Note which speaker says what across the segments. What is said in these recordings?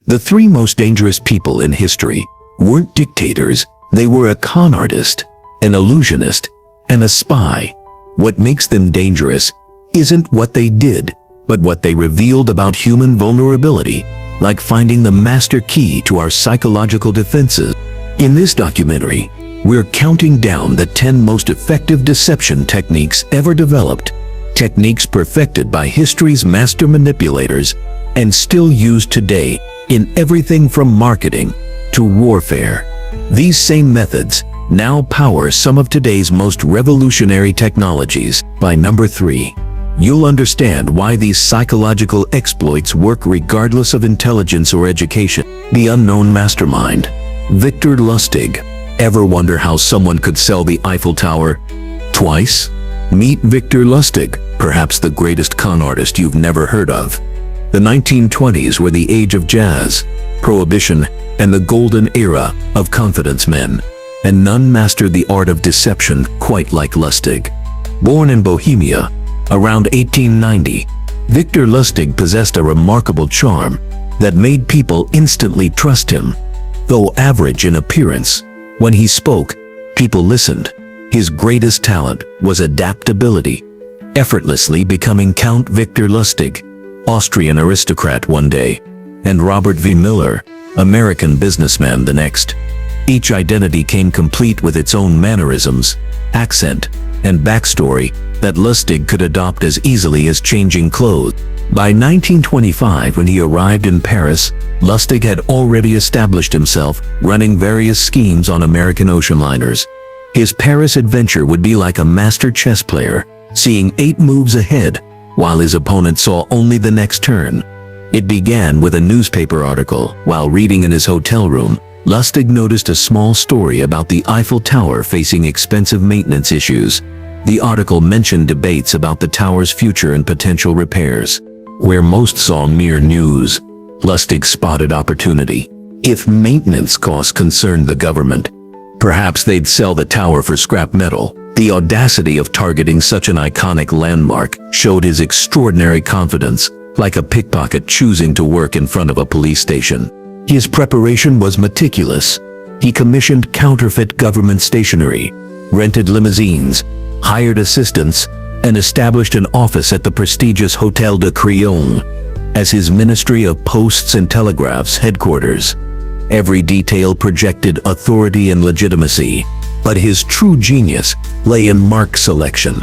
Speaker 1: The three most dangerous people in history weren't dictators, they were a con artist, an illusionist, and a spy. What makes them dangerous isn't what they did, but what they revealed about human vulnerability, like finding the master key to our psychological defenses. In this documentary, we're counting down the 10 most effective deception techniques ever developed, techniques perfected by history's master manipulators and still used today in everything from marketing to warfare. These same methods now power some of today's most revolutionary technologies. By number 3, you'll understand why these psychological exploits work regardless of intelligence or education. The unknown mastermind, Victor Lustig. Ever wonder how someone could sell the Eiffel Tower twice? Meet Victor Lustig, perhaps the greatest con artist you've never heard of. The 1920s were the age of jazz, prohibition, and the golden era of confidence men, and none mastered the art of deception quite like Lustig. Born in Bohemia around 1890, Victor Lustig possessed a remarkable charm that made people instantly trust him. Though average in appearance, when he spoke, people listened. His greatest talent was adaptability, effortlessly becoming Count Victor Lustig, Austrian aristocrat one day, and Robert V. Miller, American businessman the next. Each identity came complete with its own mannerisms, accent, and backstory that Lustig could adopt as easily as changing clothes. By 1925, when he arrived in Paris, Lustig had already established himself, running various schemes on American ocean liners. His Paris adventure would be like a master chess player, seeing 8 moves ahead, while his opponent saw only the next turn. It began with a newspaper article. While reading in his hotel room, Lustig noticed a small story about the Eiffel Tower facing expensive maintenance issues. The article mentioned debates about the tower's future and potential repairs. Where most saw mere news, Lustig spotted opportunity. If maintenance costs concerned the government, perhaps they'd sell the tower for scrap metal. The audacity of targeting such an iconic landmark showed his extraordinary confidence, like a pickpocket choosing to work in front of a police station. His preparation was meticulous. He commissioned counterfeit government stationery, rented limousines, hired assistants, and established an office at the prestigious Hôtel de Crillon as his Ministry of Posts and Telegraphs headquarters. Every detail projected authority and legitimacy, but his true genius lay in mark selection.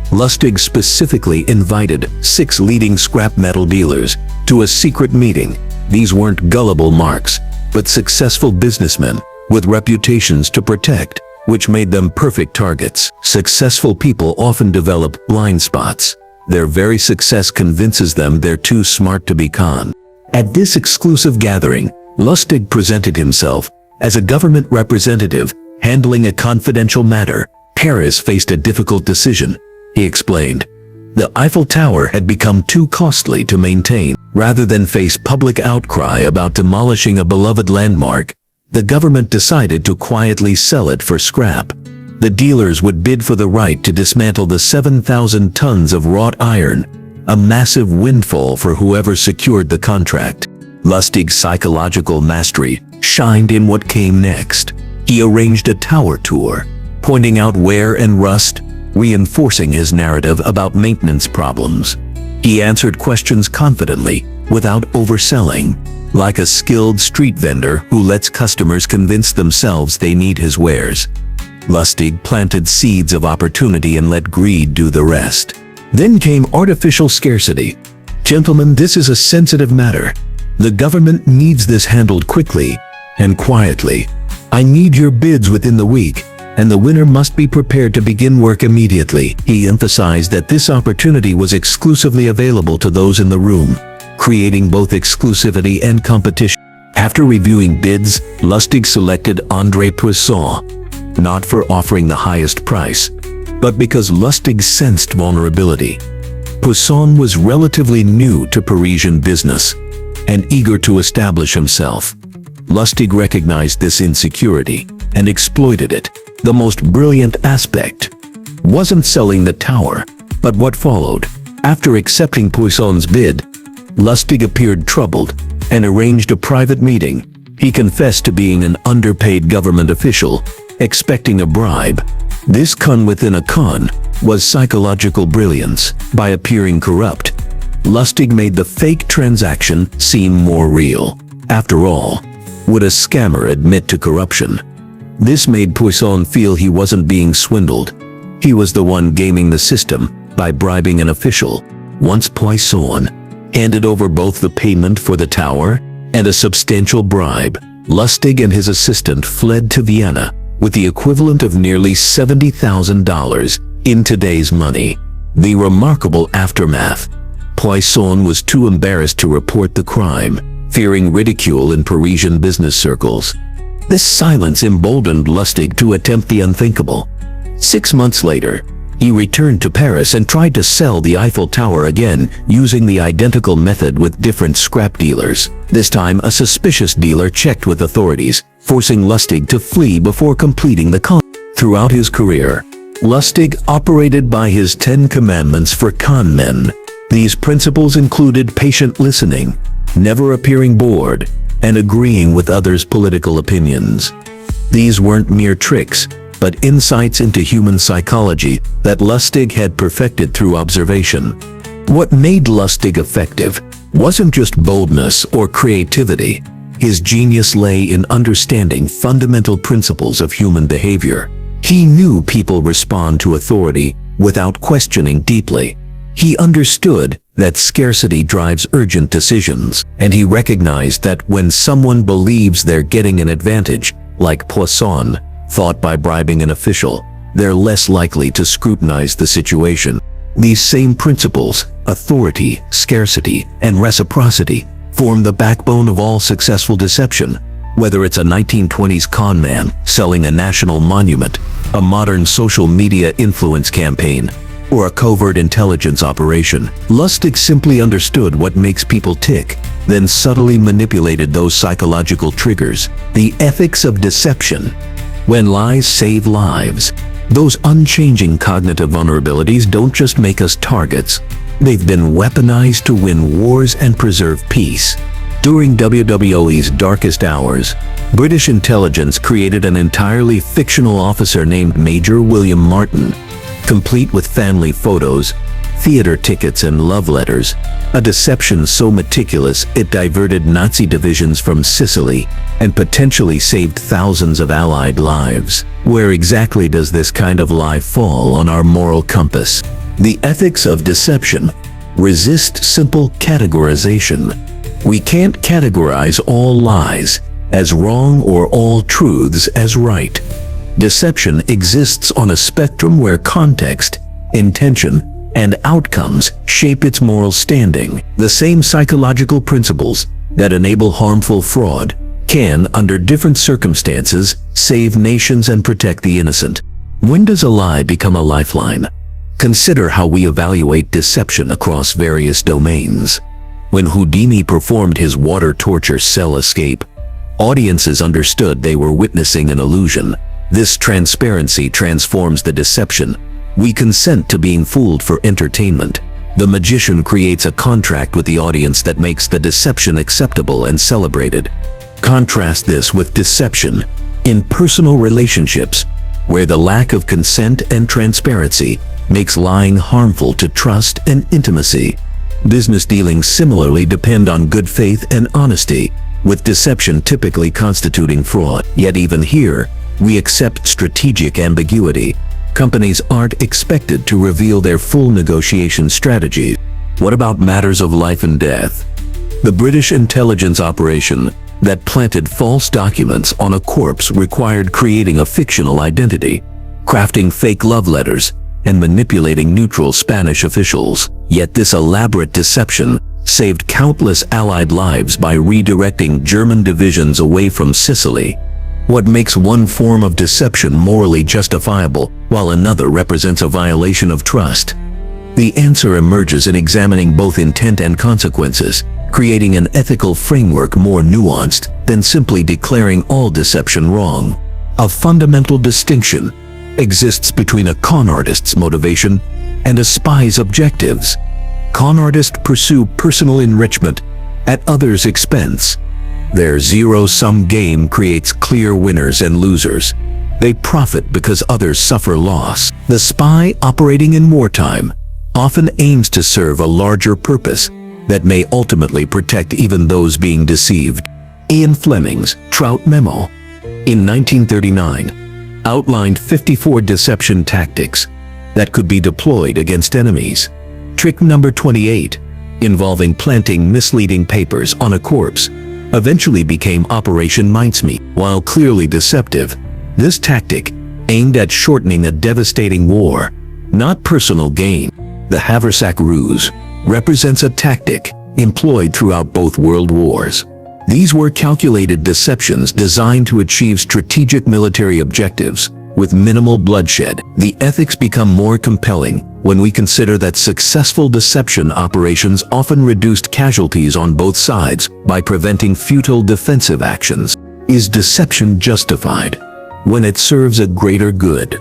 Speaker 1: Lustig specifically invited 6 leading scrap metal dealers to a secret meeting. These weren't gullible marks, but successful businessmen with reputations to protect, which made them perfect targets. Successful people often develop blind spots. Their very success convinces them they're too smart to be conned. At this exclusive gathering, Lustig presented himself as a government representative handling a confidential matter. Paris faced a difficult decision, he explained. The Eiffel Tower had become too costly to maintain. Rather than face public outcry about demolishing a beloved landmark, the government decided to quietly sell it for scrap. The dealers would bid for the right to dismantle the 7,000 tons of wrought iron, a massive windfall for whoever secured the contract. Lustig's psychological mastery shined in what came next. He arranged a tower tour, pointing out wear and rust, reinforcing his narrative about maintenance problems. He answered questions confidently, without overselling, like a skilled street vendor who lets customers convince themselves they need his wares. Lustig planted seeds of opportunity and let greed do the rest. Then came artificial scarcity. Gentlemen, this is a sensitive matter. The government needs this handled quickly and quietly. I need your bids within the week, and the winner must be prepared to begin work immediately. He emphasized that this opportunity was exclusively available to those in the room, creating both exclusivity and competition. After reviewing bids, Lustig selected André Poisson, not for offering the highest price, but because Lustig sensed vulnerability. Poisson was relatively new to Parisian business and eager to establish himself. Lustig recognized this insecurity and exploited it. The most brilliant aspect wasn't selling the tower, but what followed. After accepting Poisson's bid, Lustig appeared troubled and arranged a private meeting. He confessed to being an underpaid government official, expecting a bribe. This con within a con was psychological brilliance. By appearing corrupt, Lustig made the fake transaction seem more real. After all, would a scammer admit to corruption? This made Poisson feel he wasn't being swindled. He was the one gaming the system by bribing an official. Once Poisson handed over both the payment for the tower and a substantial bribe, Lustig and his assistant fled to Vienna with the equivalent of nearly $70,000 in today's money. The remarkable aftermath. Poisson was too embarrassed to report the crime, fearing ridicule in Parisian business circles. This silence emboldened Lustig to attempt the unthinkable. 6 months later, he returned to Paris and tried to sell the Eiffel Tower again, using the identical method with different scrap dealers. This time, a suspicious dealer checked with authorities, forcing Lustig to flee before completing the con. Throughout his career, Lustig operated by his 10 commandments for con men. These principles included patient listening, never appearing bored, and agreeing with others' political opinions. These weren't mere tricks, but insights into human psychology that Lustig had perfected through observation. What made Lustig effective wasn't just boldness or creativity. His genius lay in understanding fundamental principles of human behavior. He knew people respond to authority without questioning deeply. He understood that scarcity drives urgent decisions, and he recognized that when someone believes they're getting an advantage, like Poisson thought by bribing an official, they're less likely to scrutinize the situation. These same principles, authority, scarcity, and reciprocity, form the backbone of all successful deception. Whether it's a 1920s con man selling a national monument, a modern social media influence campaign, or a covert intelligence operation, Lustig simply understood what makes people tick, then subtly manipulated those psychological triggers. The ethics of deception. When lies save lives, those unchanging cognitive vulnerabilities don't just make us targets. They've been weaponized to win wars and preserve peace. During WWOE's darkest hours, British intelligence created an entirely fictional officer named Major William Martin, complete with family photos, theater tickets, and love letters. A deception so meticulous it diverted Nazi divisions from Sicily and potentially saved thousands of Allied lives. Where exactly does this kind of lie fall on our moral compass? The ethics of deception. Resist simple categorization. We can't categorize all lies as wrong or all truths as right. Deception exists on a spectrum where context, intention, and outcomes shape its moral standing. The same psychological principles that enable harmful fraud can, under different circumstances, save nations and protect the innocent. When does a lie become a lifeline? Consider how we evaluate deception across various domains. When Houdini performed his water torture cell escape, audiences understood they were witnessing an illusion. This transparency transforms the deception. We consent to being fooled for entertainment. The magician creates a contract with the audience that makes the deception acceptable and celebrated. Contrast this with deception in personal relationships, where the lack of consent and transparency makes lying harmful to trust and intimacy. Business dealings similarly depend on good faith and honesty, with deception typically constituting fraud. Yet even here, we accept strategic ambiguity. Companies aren't expected to reveal their full negotiation strategies. What about matters of life and death? The British intelligence operation that planted false documents on a corpse required creating a fictional identity, crafting fake love letters, and manipulating neutral Spanish officials. Yet this elaborate deception saved countless Allied lives by redirecting German divisions away from Sicily. What makes one form of deception morally justifiable, while another represents a violation of trust? The answer emerges in examining both intent and consequences, creating an ethical framework more nuanced than simply declaring all deception wrong. A fundamental distinction exists between a con artist's motivation and a spy's objectives. Con artists pursue personal enrichment at others' expense. Their zero-sum game creates clear winners and losers. They profit because others suffer loss. The spy operating in wartime often aims to serve a larger purpose that may ultimately protect even those being deceived. Ian Fleming's Trout Memo in 1939 outlined 54 deception tactics that could be deployed against enemies. Trick number 28, involving planting misleading papers on a corpse, eventually became Operation Mincemeat. While clearly deceptive, this tactic aimed at shortening a devastating war, not personal gain. The haversack ruse represents a tactic employed throughout both world wars. These were calculated deceptions designed to achieve strategic military objectives with minimal bloodshed. The ethics become more compelling when we consider that successful deception operations often reduced casualties on both sides by preventing futile defensive actions. Is deception justified when it serves a greater good?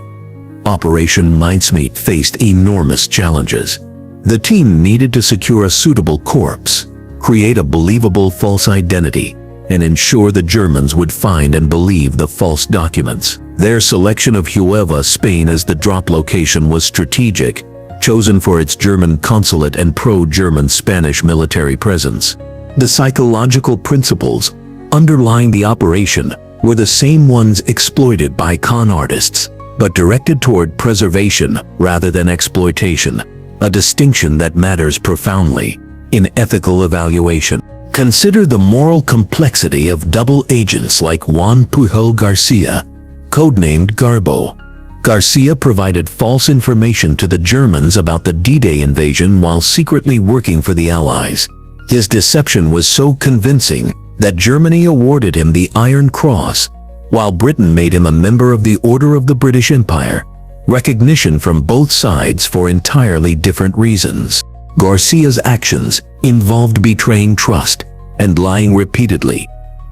Speaker 1: Operation Mincemeat faced enormous challenges. The team needed to secure a suitable corpse, create a believable false identity, and ensure the Germans would find and believe the false documents. Their selection of Huelva, Spain as the drop location was strategic, chosen for its German consulate and pro-German Spanish military presence. The psychological principles underlying the operation were the same ones exploited by con artists, but directed toward preservation rather than exploitation, a distinction that matters profoundly in ethical evaluation. Consider the moral complexity of double agents like Juan Pujol Garcia, codenamed Garbo. Garcia provided false information to the Germans about the D-Day invasion while secretly working for the Allies. His deception was so convincing that Germany awarded him the Iron Cross, while Britain made him a member of the Order of the British Empire, recognition from both sides for entirely different reasons. Garcia's actions involved betraying trust and lying repeatedly,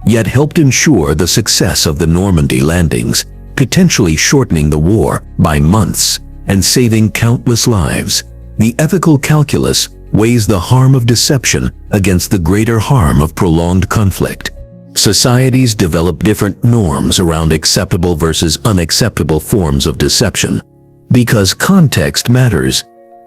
Speaker 1: yet helped ensure the success of the Normandy landings, potentially shortening the war by months and saving countless lives. The ethical calculus weighs the harm of deception against the greater harm of prolonged conflict. Societies develop different norms around acceptable versus unacceptable forms of deception. Because context matters,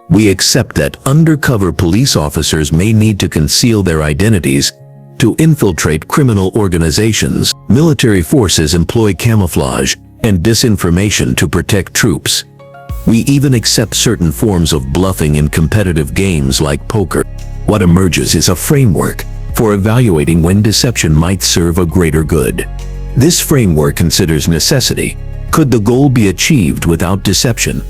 Speaker 1: we accept that undercover police officers may need to conceal their identities to infiltrate criminal organizations. Military forces employ camouflage and disinformation to protect troops. We even accept certain forms of bluffing in competitive games like poker. What emerges is a framework for evaluating when deception might serve a greater good. This framework considers necessity. Could the goal be achieved without deception?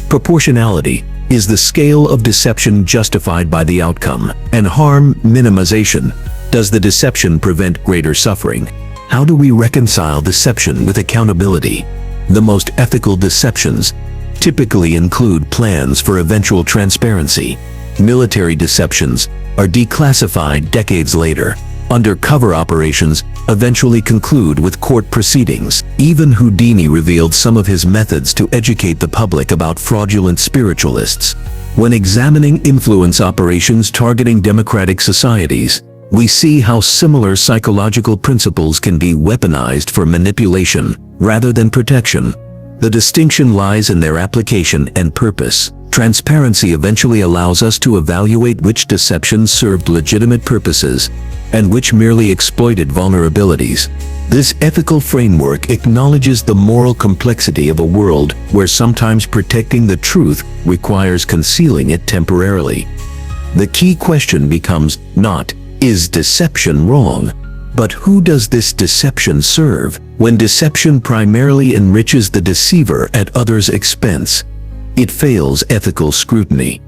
Speaker 1: Proportionality. Is the scale of deception justified by the outcome? And harm minimization. Does the deception prevent greater suffering? How do we reconcile deception with accountability? The most ethical deceptions typically include plans for eventual transparency. Military deceptions are declassified decades later. Undercover operations eventually conclude with court proceedings. Even Houdini revealed some of his methods to educate the public about fraudulent spiritualists. When examining influence operations targeting democratic societies, we see how similar psychological principles can be weaponized for manipulation rather than protection. The distinction lies in their application and purpose. Transparency eventually allows us to evaluate which deceptions served legitimate purposes and which merely exploited vulnerabilities. This ethical framework acknowledges the moral complexity of a world where sometimes protecting the truth requires concealing it temporarily. The key question becomes not, is deception wrong, but who does this deception serve? When deception primarily enriches the deceiver at others' expense, it fails ethical scrutiny.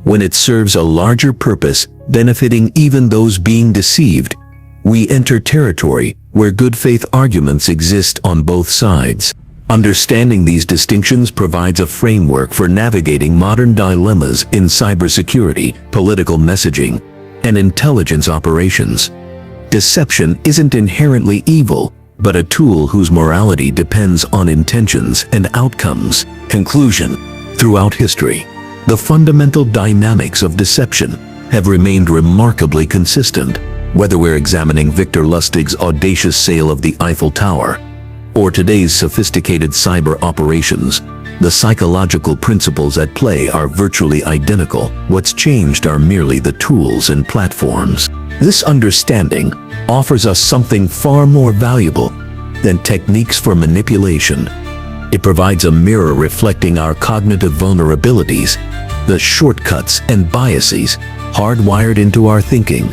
Speaker 1: When it serves a larger purpose, benefiting even those being deceived, we enter territory where good faith arguments exist on both sides. Understanding these distinctions provides a framework for navigating modern dilemmas in cybersecurity, political messaging, and intelligence operations. Deception isn't inherently evil, but a tool whose morality depends on intentions and outcomes. Conclusion. Throughout history, the fundamental dynamics of deception have remained remarkably consistent. Whether we're examining Victor Lustig's audacious sale of the Eiffel Tower, or today's sophisticated cyber operations, the psychological principles at play are virtually identical. What's changed are merely the tools and platforms. This understanding offers us something far more valuable than techniques for manipulation. It provides a mirror reflecting our cognitive vulnerabilities, the shortcuts and biases hardwired into our thinking.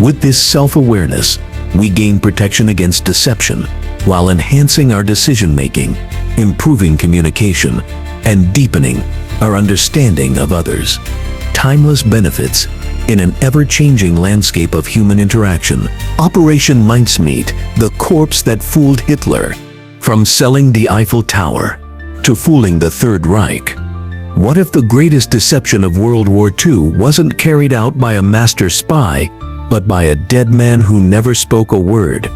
Speaker 1: With this self-awareness, we gain protection against deception while enhancing our decision-making, improving communication, and deepening our understanding of others. Timeless benefits in an ever-changing landscape of human interaction. Operation Mincemeat, the corpse that fooled Hitler. From selling the Eiffel Tower to fooling the Third Reich. What if the greatest deception of World War II wasn't carried out by a master spy, but by a dead man who never spoke a word?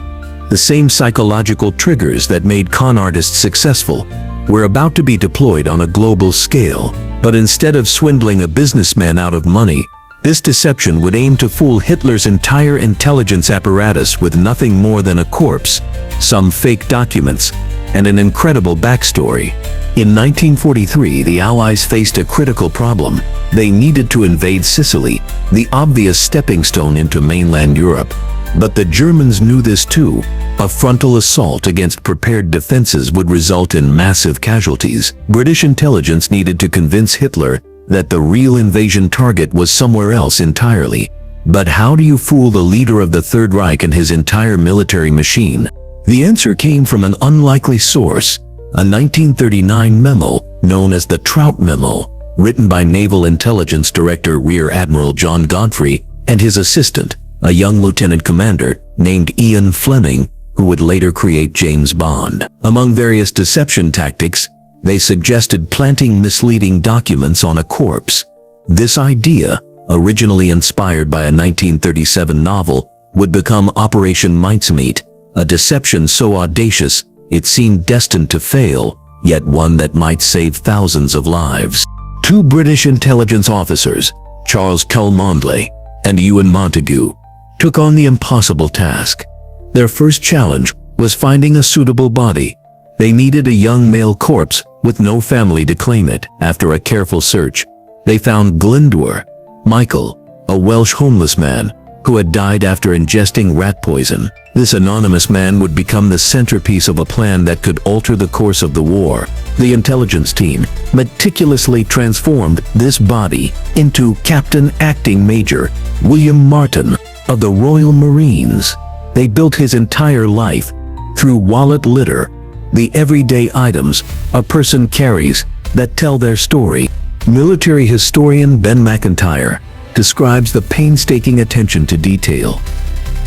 Speaker 1: The same psychological triggers that made con artists successful were about to be deployed on a global scale. But instead of swindling a businessman out of money, this deception would aim to fool Hitler's entire intelligence apparatus with nothing more than a corpse, some fake documents, and an incredible backstory. In 1943, the Allies faced a critical problem. They needed to invade Sicily, the obvious stepping stone into mainland Europe. But the Germans knew this too. A frontal assault against prepared defenses would result in massive casualties. British intelligence needed to convince Hitler that the real invasion target was somewhere else entirely. But how do you fool the leader of the Third Reich and his entire military machine? The answer came from an unlikely source, a 1939 memo known as the Trout Memo, written by Naval Intelligence Director Rear Admiral John Godfrey and his assistant, a young lieutenant commander named Ian Fleming, who would later create James Bond. Among various deception tactics, they suggested planting misleading documents on a corpse. This idea, originally inspired by a 1937 novel, would become Operation Mincemeat, a deception so audacious it seemed destined to fail, yet one that might save thousands of lives. Two British intelligence officers, Charles Cholmondeley and Ewan Montagu, took on the impossible task. Their first challenge was finding a suitable body. They needed a young male corpse with no family to claim it. After a careful search, they found Glyndwr Michael, a Welsh homeless man who had died after ingesting rat poison. This anonymous man would become the centerpiece of a plan that could alter the course of the war. The intelligence team meticulously transformed this body into Captain Acting Major William Martin of the Royal Marines. They built his entire life through wallet litter, the everyday items a person carries that tell their story. Military historian Ben McIntyre describes the painstaking attention to detail.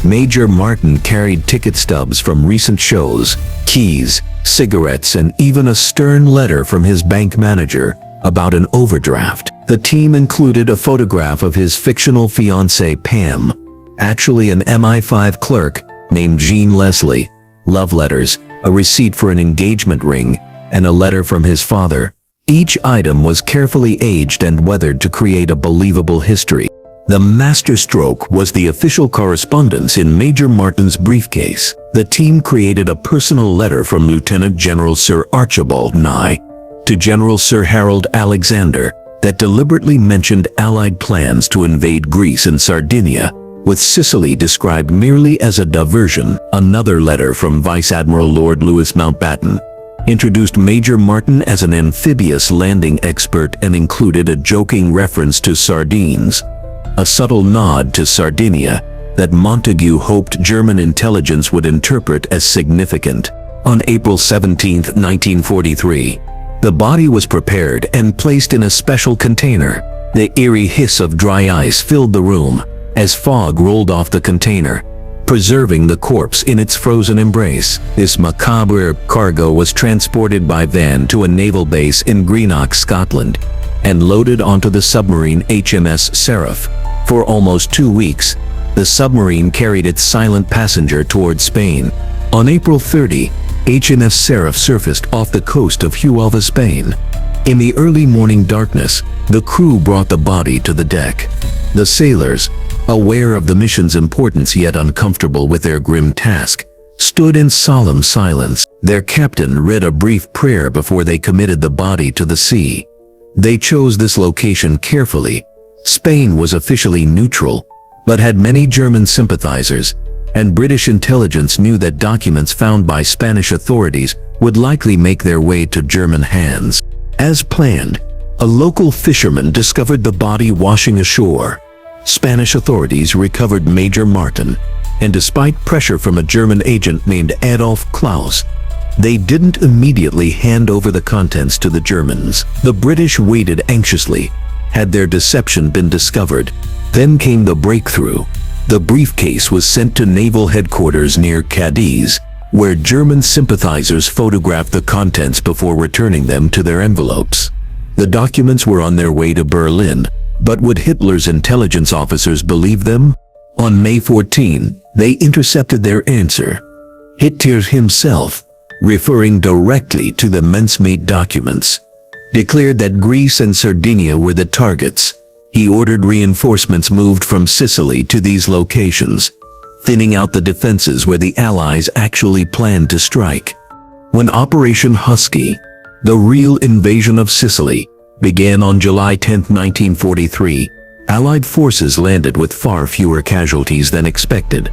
Speaker 1: Major Martin carried ticket stubs from recent shows, keys, cigarettes, and even a stern letter from his bank manager about an overdraft. The team included a photograph of his fictional fiancée Pam, actually an MI5 clerk named Jean Leslie, love letters, a receipt for an engagement ring, and a letter from his father. Each item was carefully aged and weathered to create a believable history. The masterstroke was the official correspondence in Major Martin's briefcase. The team created a personal letter from Lieutenant General Sir Archibald Nye to General Sir Harold Alexander that deliberately mentioned Allied plans to invade Greece and Sardinia, with Sicily described merely as a diversion. Another letter from Vice Admiral Lord Louis Mountbatten introduced Major Martin as an amphibious landing expert and included a joking reference to sardines, a subtle nod to Sardinia that Montagu hoped German intelligence would interpret as significant. On April 17, 1943, the body was prepared and placed in a special container. The eerie hiss of dry ice filled the room as fog rolled off the container, preserving the corpse in its frozen embrace. This macabre cargo was transported by van to a naval base in Greenock, Scotland, and loaded onto the submarine HMS Seraph. For almost 2 weeks, the submarine carried its silent passenger toward Spain. On April 30, HMS Seraph surfaced off the coast of Huelva, Spain. In the early morning darkness, the crew brought the body to the deck. The sailors, aware of the mission's importance yet uncomfortable with their grim task, stood in solemn silence. Their captain read a brief prayer before they committed the body to the sea. They chose this location carefully. Spain was officially neutral, but had many German sympathizers, and British intelligence knew that documents found by Spanish authorities would likely make their way to German hands. As planned, a local fisherman discovered the body washing ashore. Spanish authorities recovered Major Martin, and despite pressure from a German agent named Adolf Klaus, they didn't immediately hand over the contents to the Germans. The British waited anxiously. Had their deception been discovered? Then came the breakthrough. The briefcase was sent to naval headquarters near Cadiz, where German sympathizers photographed the contents before returning them to their envelopes. The documents were on their way to Berlin, but would Hitler's intelligence officers believe them? On May 14, they intercepted their answer. Hitler himself, referring directly to the Mincemeat documents, declared that Greece and Sardinia were the targets. He ordered reinforcements moved from Sicily to these locations, thinning out the defenses where the Allies actually planned to strike. When Operation Husky, the real invasion of Sicily, began on July 10, 1943, Allied forces landed with far fewer casualties than expected.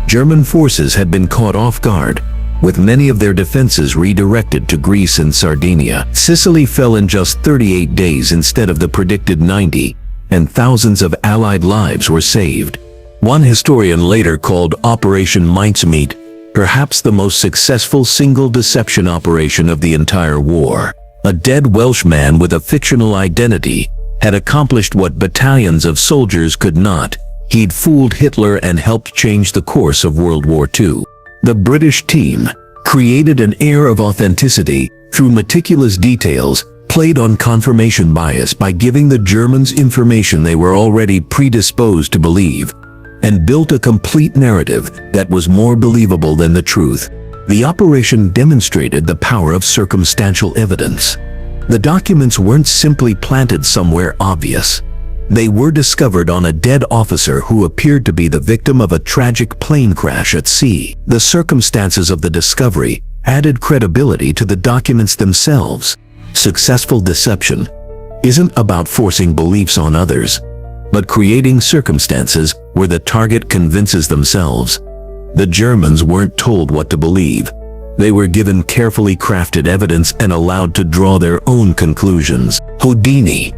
Speaker 1: German forces had been caught off guard, with many of their defenses redirected to Greece and Sardinia. Sicily fell in just 38 days instead of the predicted 90, and thousands of Allied lives were saved. One historian later called Operation Mincemeat perhaps the most successful single deception operation of the entire war. A dead Welshman with a fictional identity had accomplished what battalions of soldiers could not. He'd fooled Hitler and helped change the course of World War II. The British team created an air of authenticity through meticulous details, played on confirmation bias by giving the Germans information they were already predisposed to believe, and built a complete narrative that was more believable than the truth. The operation demonstrated the power of circumstantial evidence. The documents weren't simply planted somewhere obvious. They were discovered on a dead officer who appeared to be the victim of a tragic plane crash at sea. The circumstances of the discovery added credibility to the documents themselves. Successful deception isn't about forcing beliefs on others, but creating circumstances where the target convinces themselves. The Germans weren't told what to believe. They were given carefully crafted evidence and allowed to draw their own conclusions. Houdini,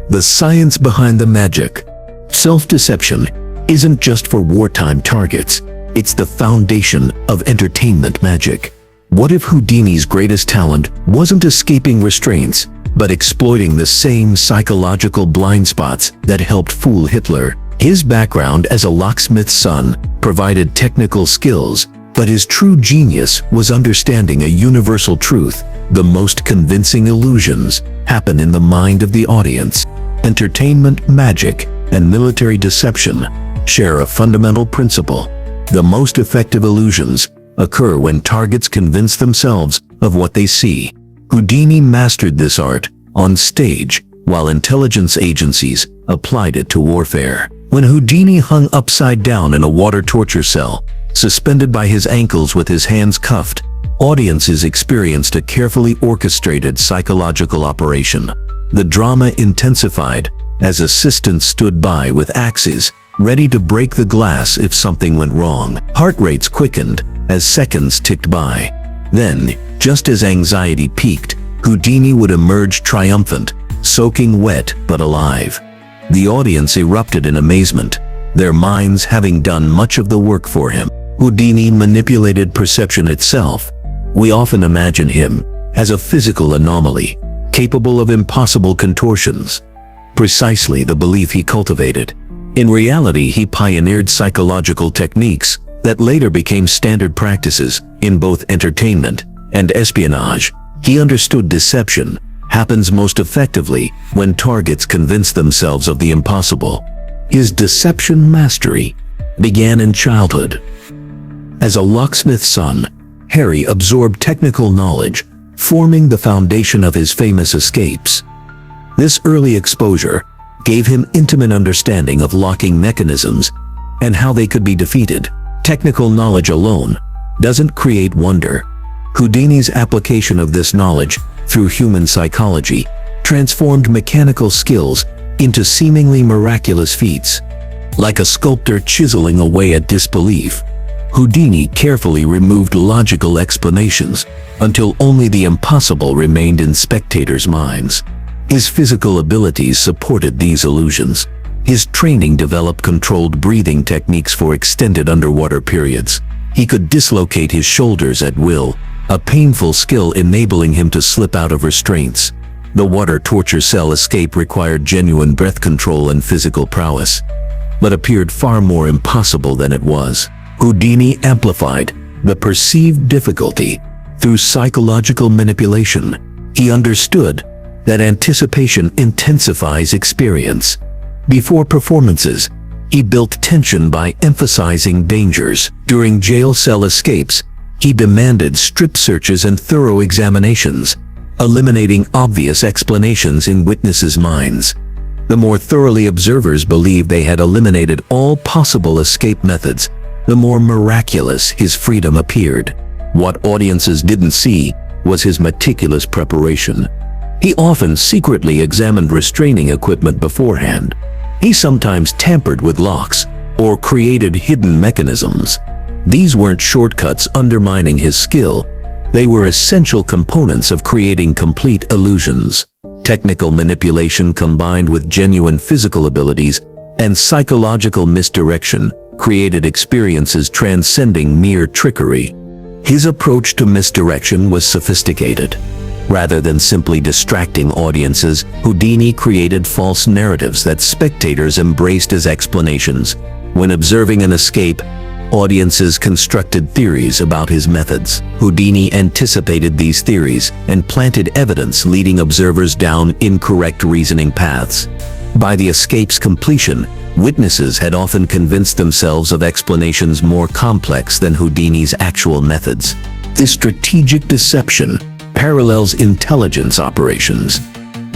Speaker 1: the science behind the magic. Self-deception isn't just for wartime targets. It's the foundation of entertainment magic. What if Houdini's greatest talent wasn't escaping restraints, but exploiting the same psychological blind spots that helped fool Hitler? His background as a locksmith's son provided technical skills, but his true genius was understanding a universal truth. The most convincing illusions happen in the mind of the audience. Entertainment, magic, and military deception share a fundamental principle. The most effective illusions occur when targets convince themselves of what they see. Houdini mastered this art on stage, while intelligence agencies applied it to warfare. When Houdini hung upside down in a water torture cell, suspended by his ankles with his hands cuffed, audiences experienced a carefully orchestrated psychological operation. The drama intensified as assistants stood by with axes, ready to break the glass if something went wrong. Heart rates quickened as seconds ticked by. Then, just as anxiety peaked, Houdini would emerge triumphant, soaking wet but alive. The audience erupted in amazement, their minds having done much of the work for him. Houdini manipulated perception itself. We often imagine him as a physical anomaly, capable of impossible contortions. Precisely the belief he cultivated. In reality, he pioneered psychological techniques that later became standard practices in both entertainment and espionage. He understood deception happens most effectively when targets convince themselves of the impossible. His deception mastery began in childhood. As a locksmith's son, Harry absorbed technical knowledge forming the foundation of his famous escapes. This early exposure gave him intimate understanding of locking mechanisms and how they could be defeated. Technical knowledge alone doesn't create wonder. Houdini's application of this knowledge through human psychology transformed mechanical skills into seemingly miraculous feats. Like a sculptor chiseling away at disbelief, Houdini carefully removed logical explanations until only the impossible remained in spectators' minds. His physical abilities supported these illusions. His training developed controlled breathing techniques for extended underwater periods. He could dislocate his shoulders at will, a painful skill enabling him to slip out of restraints. The water torture cell escape required genuine breath control and physical prowess, but appeared far more impossible than it was. Houdini amplified the perceived difficulty through psychological manipulation. He understood that anticipation intensifies experience. Before performances, he built tension by emphasizing dangers. During jail cell escapes, he demanded strip searches and thorough examinations, eliminating obvious explanations in witnesses' minds. The more thoroughly observers believed they had eliminated all possible escape methods, the more miraculous his freedom appeared. What audiences didn't see was his meticulous preparation. He often secretly examined restraining equipment beforehand. He sometimes tampered with locks or created hidden mechanisms. These weren't shortcuts undermining his skill. They were essential components of creating complete illusions. Technical manipulation combined with genuine physical abilities and psychological misdirection created experiences transcending mere trickery. His approach to misdirection was sophisticated. Rather than simply distracting audiences, Houdini created false narratives that spectators embraced as explanations. When observing an escape, audiences constructed theories about his methods. Houdini anticipated these theories and planted evidence, leading observers down incorrect reasoning paths. By the escape's completion, witnesses had often convinced themselves of explanations more complex than Houdini's actual methods. This strategic deception parallels intelligence operations.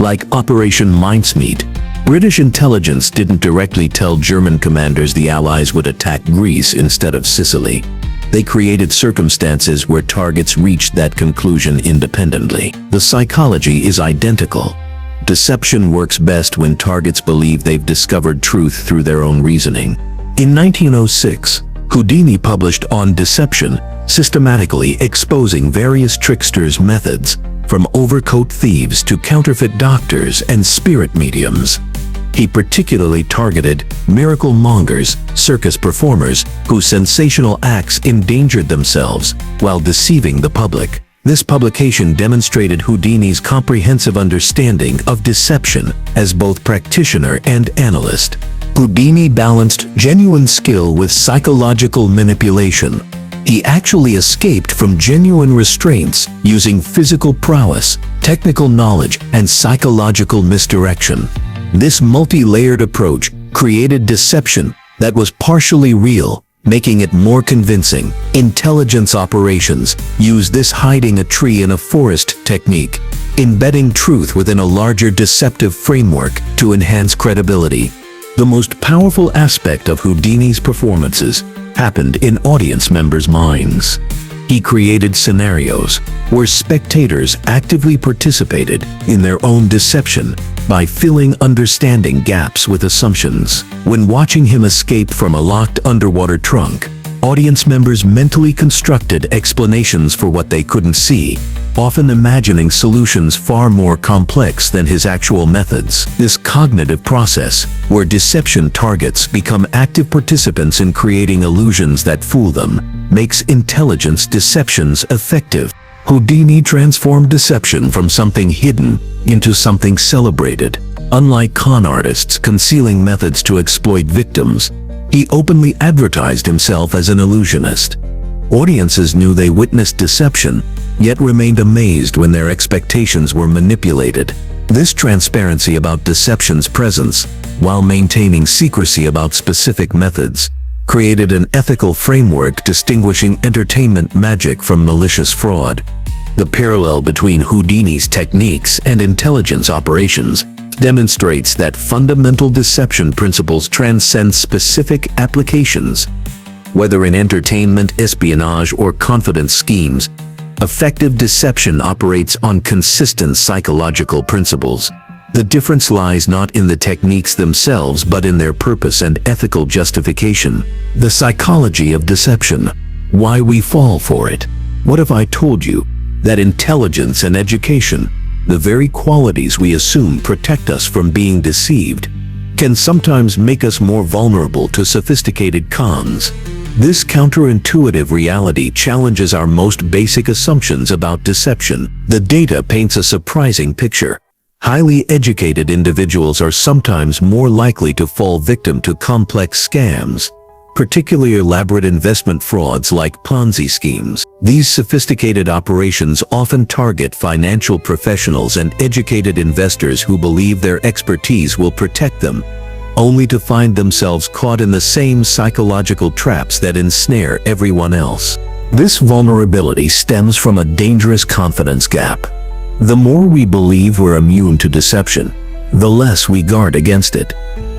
Speaker 1: Like Operation Mincemeat, British intelligence didn't directly tell German commanders the Allies would attack Greece instead of Sicily. They created circumstances where targets reached that conclusion independently. The psychology is identical. Deception works best when targets believe they've discovered truth through their own reasoning. In 1906, Houdini published On Deception, systematically exposing various tricksters' methods, from overcoat thieves to counterfeit doctors and spirit mediums. He particularly targeted miracle mongers, circus performers, whose sensational acts endangered themselves while deceiving the public. This publication demonstrated Houdini's comprehensive understanding of deception as both practitioner and analyst. Houdini balanced genuine skill with psychological manipulation. He actually escaped from genuine restraints using physical prowess, technical knowledge, and psychological misdirection. This multi-layered approach created deception that was partially real, making it more convincing. Intelligence operations use this hiding a tree in a forest technique, embedding truth within a larger deceptive framework to enhance credibility. The most powerful aspect of Houdini's performances happened in audience members' minds. He created scenarios where spectators actively participated in their own deception by filling understanding gaps with assumptions. When watching him escape from a locked underwater trunk, audience members mentally constructed explanations for what they couldn't see, often imagining solutions far more complex than his actual methods. This cognitive process, where deception targets become active participants in creating illusions that fool them, makes intelligence deceptions effective. Houdini transformed deception from something hidden into something celebrated. Unlike con artists concealing methods to exploit victims, he openly advertised himself as an illusionist. Audiences knew they witnessed deception, yet remained amazed when their expectations were manipulated. This transparency about deception's presence, while maintaining secrecy about specific methods, created an ethical framework distinguishing entertainment magic from malicious fraud. The parallel between Houdini's techniques and intelligence operations demonstrates that fundamental deception principles transcend specific applications. Whether in entertainment, espionage, or confidence schemes, effective deception operates on consistent psychological principles. The difference lies not in the techniques themselves but in their purpose and ethical justification. The psychology of deception. Why we fall for it. What if I told you that intelligence and education, the very qualities we assume protect us from being deceived, can sometimes make us more vulnerable to sophisticated cons? This counterintuitive reality challenges our most basic assumptions about deception. The data paints a surprising picture. Highly educated individuals are sometimes more likely to fall victim to complex scams, particularly elaborate investment frauds like Ponzi schemes. These sophisticated operations often target financial professionals and educated investors who believe their expertise will protect them, only to find themselves caught in the same psychological traps that ensnare everyone else. This vulnerability stems from a dangerous confidence gap. The more we believe we're immune to deception, the less we guard against it.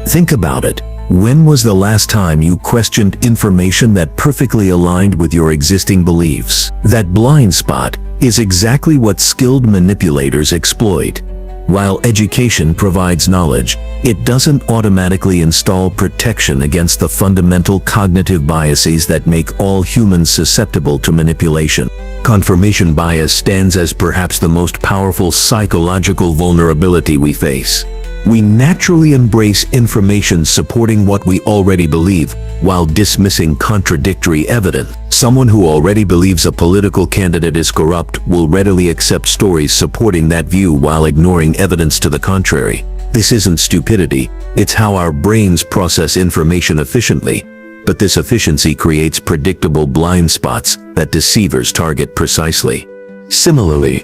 Speaker 1: Think about it. When was the last time you questioned information that perfectly aligned with your existing beliefs? That blind spot is exactly what skilled manipulators exploit. While education provides knowledge, it doesn't automatically install protection against the fundamental cognitive biases that make all humans susceptible to manipulation. Confirmation bias stands as perhaps the most powerful psychological vulnerability we face. We naturally embrace information supporting what we already believe, while dismissing contradictory evidence. Someone who already believes a political candidate is corrupt will readily accept stories supporting that view while ignoring evidence to the contrary. This isn't stupidity, it's how our brains process information efficiently. But this efficiency creates predictable blind spots that deceivers target precisely. Similarly,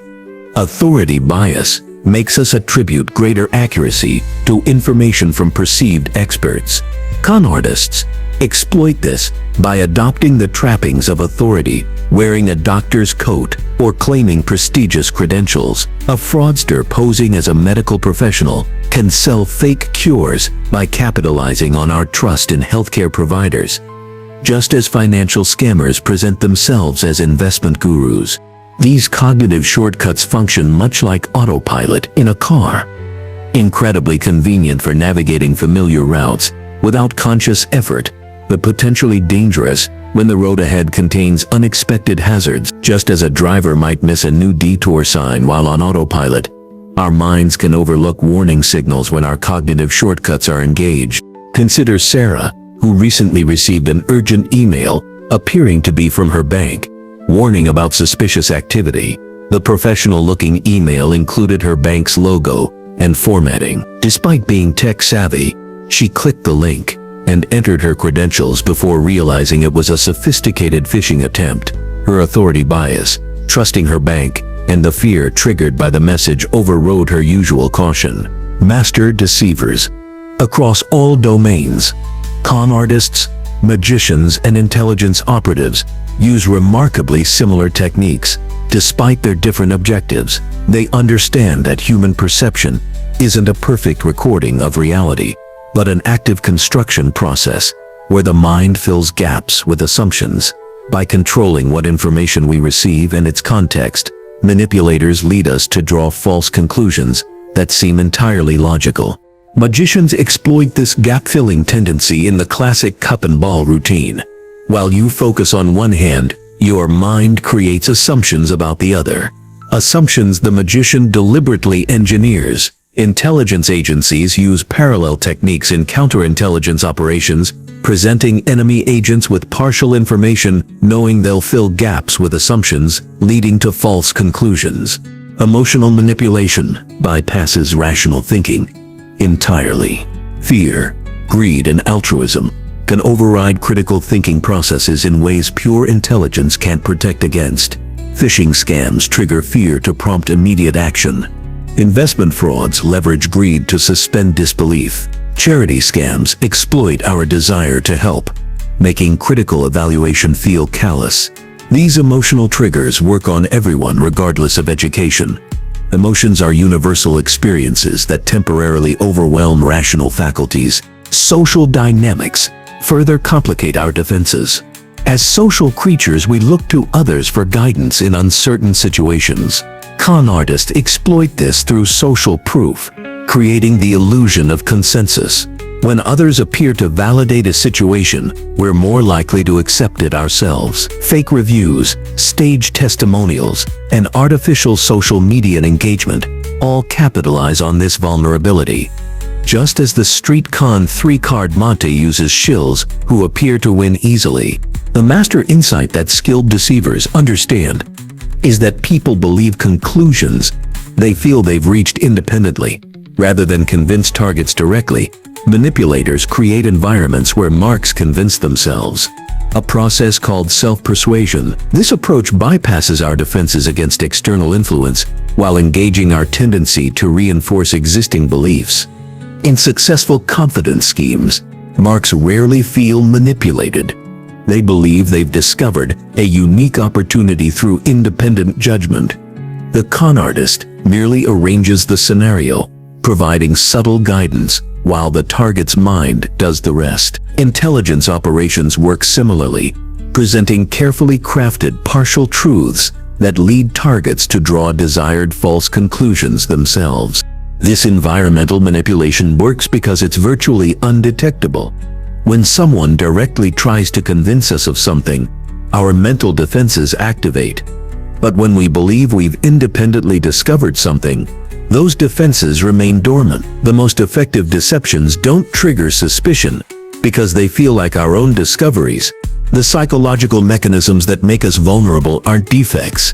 Speaker 1: authority bias makes us attribute greater accuracy to information from perceived experts. Con artists exploit this by adopting the trappings of authority, wearing a doctor's coat, or claiming prestigious credentials. A fraudster posing as a medical professional can sell fake cures by capitalizing on our trust in healthcare providers, just as financial scammers present themselves as investment gurus. These cognitive shortcuts function much like autopilot in a car. Incredibly convenient for navigating familiar routes without conscious effort, but potentially dangerous when the road ahead contains unexpected hazards. Just as a driver might miss a new detour sign while on autopilot, our minds can overlook warning signals when our cognitive shortcuts are engaged. Consider Sarah, who recently received an urgent email appearing to be from her bank, warning about suspicious activity. The professional-looking email included her bank's logo and formatting. Despite being tech-savvy, she clicked the link and entered her credentials before realizing it was a sophisticated phishing attempt. Her authority bias, trusting her bank, and the fear triggered by the message overrode her usual caution. Master deceivers. Across all domains, con artists, magicians, and intelligence operatives use remarkably similar techniques. Despite their different objectives, they understand that human perception isn't a perfect recording of reality, but an active construction process where the mind fills gaps with assumptions. By controlling what information we receive and its context, manipulators lead us to draw false conclusions that seem entirely logical. Magicians exploit this gap-filling tendency in the classic cup and ball routine. While you focus on one hand, your mind creates assumptions about the other. Assumptions the magician deliberately engineers. Intelligence agencies use parallel techniques in counterintelligence operations, presenting enemy agents with partial information, knowing they'll fill gaps with assumptions, leading to false conclusions. Emotional manipulation bypasses rational thinking entirely. Fear, greed, and altruism can override critical thinking processes in ways pure intelligence can't protect against. Phishing scams trigger fear to prompt immediate action. Investment frauds leverage greed to suspend disbelief. Charity scams exploit our desire to help, making critical evaluation feel callous. These emotional triggers work on everyone regardless of education. Emotions are universal experiences that temporarily overwhelm rational faculties. Social dynamics further complicate our defenses. As social creatures, we look to others for guidance in uncertain situations. Con artists exploit this through social proof, creating the illusion of consensus. When others appear to validate a situation, we're more likely to accept it ourselves. Fake reviews, staged testimonials, and artificial social media engagement all capitalize on this vulnerability. Just as the street con 3-card Monte uses shills who appear to win easily, the master insight that skilled deceivers understand is that people believe conclusions they feel they've reached independently, rather than convince targets directly. Manipulators create environments where marks convince themselves, a process called self-persuasion. This approach bypasses our defenses against external influence while engaging our tendency to reinforce existing beliefs. In successful confidence schemes, marks rarely feel manipulated. They believe they've discovered a unique opportunity through independent judgment. The con artist merely arranges the scenario, providing subtle guidance, while the target's mind does the rest. Intelligence operations work similarly, presenting carefully crafted partial truths that lead targets to draw desired false conclusions themselves. This environmental manipulation works because it's virtually undetectable. When someone directly tries to convince us of something, our mental defenses activate. But when we believe we've independently discovered something, those defenses remain dormant. The most effective deceptions don't trigger suspicion because they feel like our own discoveries. The psychological mechanisms that make us vulnerable aren't defects.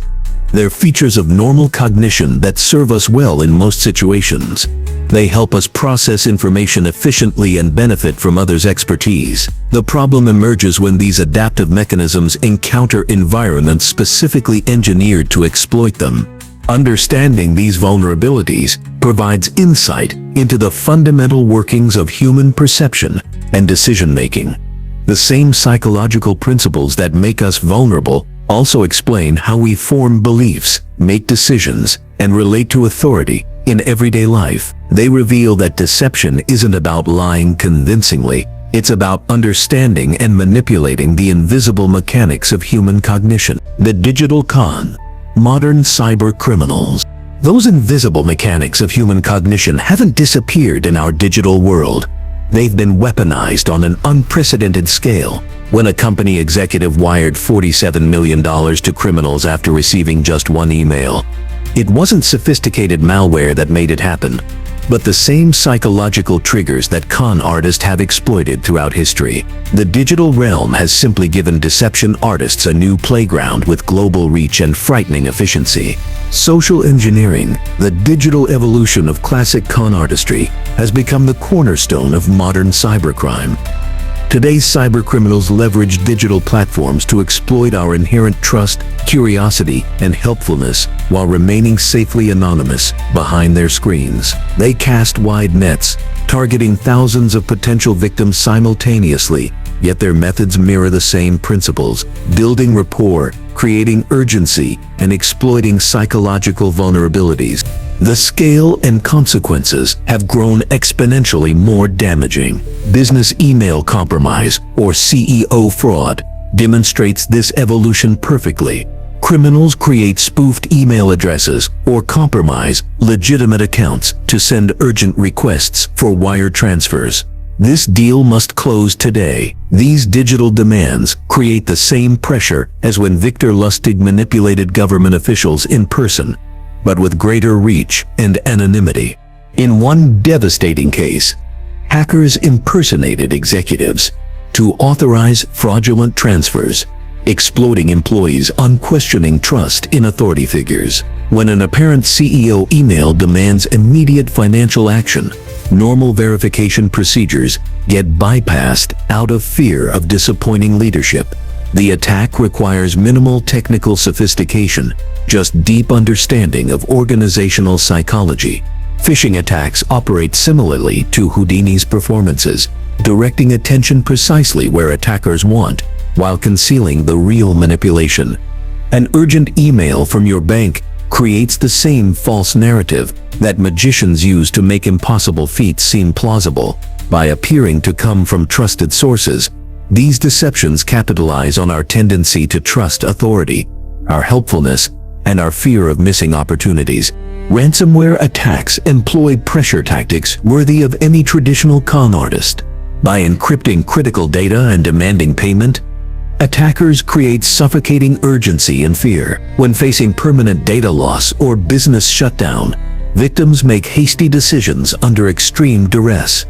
Speaker 1: They're features of normal cognition that serve us well in most situations. They help us process information efficiently and benefit from others' expertise. The problem emerges when these adaptive mechanisms encounter environments specifically engineered to exploit them. Understanding these vulnerabilities provides insight into the fundamental workings of human perception and decision-making. The same psychological principles that make us vulnerable also explain how we form beliefs, make decisions, and relate to authority in everyday life. They reveal that deception isn't about lying convincingly. It's about understanding and manipulating the invisible mechanics of human cognition. The digital con. Modern cyber criminals. Those invisible mechanics of human cognition haven't disappeared in our digital world. They've been weaponized on an unprecedented scale. When a company executive wired $47 million to criminals after receiving just one email, it wasn't sophisticated malware that made it happen, but the same psychological triggers that con artists have exploited throughout history. The digital realm has simply given deception artists a new playground with global reach and frightening efficiency. Social engineering, the digital evolution of classic con artistry, has become the cornerstone of modern cybercrime. Today's cybercriminals leverage digital platforms to exploit our inherent trust, curiosity, and helpfulness while remaining safely anonymous behind their screens. They cast wide nets, targeting thousands of potential victims simultaneously, yet their methods mirror the same principles: building rapport, creating urgency, and exploiting psychological vulnerabilities. The scale and consequences have grown exponentially more damaging. Business email compromise, or CEO fraud, demonstrates this evolution perfectly. Criminals create spoofed email addresses or compromise legitimate accounts to send urgent requests for wire transfers. This deal must close today. These digital demands create the same pressure as when Victor Lustig manipulated government officials in person, but with greater reach and anonymity. In one devastating case, hackers impersonated executives to authorize fraudulent transfers, exploiting employees' unquestioning trust in authority figures. When an apparent CEO email demands immediate financial action, normal verification procedures get bypassed out of fear of disappointing leadership. The attack requires minimal technical sophistication, just deep understanding of organizational psychology. Phishing attacks operate similarly to Houdini's performances, directing attention precisely where attackers want, while concealing the real manipulation. An urgent email from your bank creates the same false narrative that magicians use to make impossible feats seem plausible. By appearing to come from trusted sources, these deceptions capitalize on our tendency to trust authority, our helpfulness, and our fear of missing opportunities. Ransomware attacks employ pressure tactics worthy of any traditional con artist. By encrypting critical data and demanding payment, attackers create suffocating urgency and fear. When facing permanent data loss or business shutdown, victims make hasty decisions under extreme duress.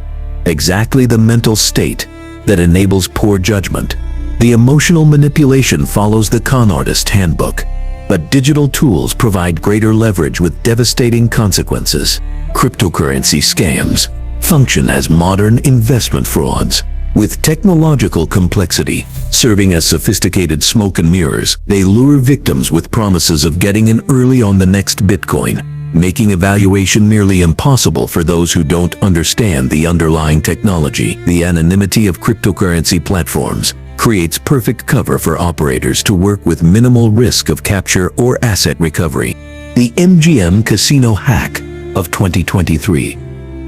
Speaker 1: Exactly the mental state that enables poor judgment. The emotional manipulation follows the con artist handbook, but digital tools provide greater leverage with devastating consequences. Cryptocurrency scams function as modern investment frauds. With technological complexity serving as sophisticated smoke and mirrors, they lure victims with promises of getting in early on the next Bitcoin, making evaluation nearly impossible for those who don't understand the underlying technology. The anonymity of cryptocurrency platforms creates perfect cover for operators to work with minimal risk of capture or asset recovery. The MGM Casino hack of 2023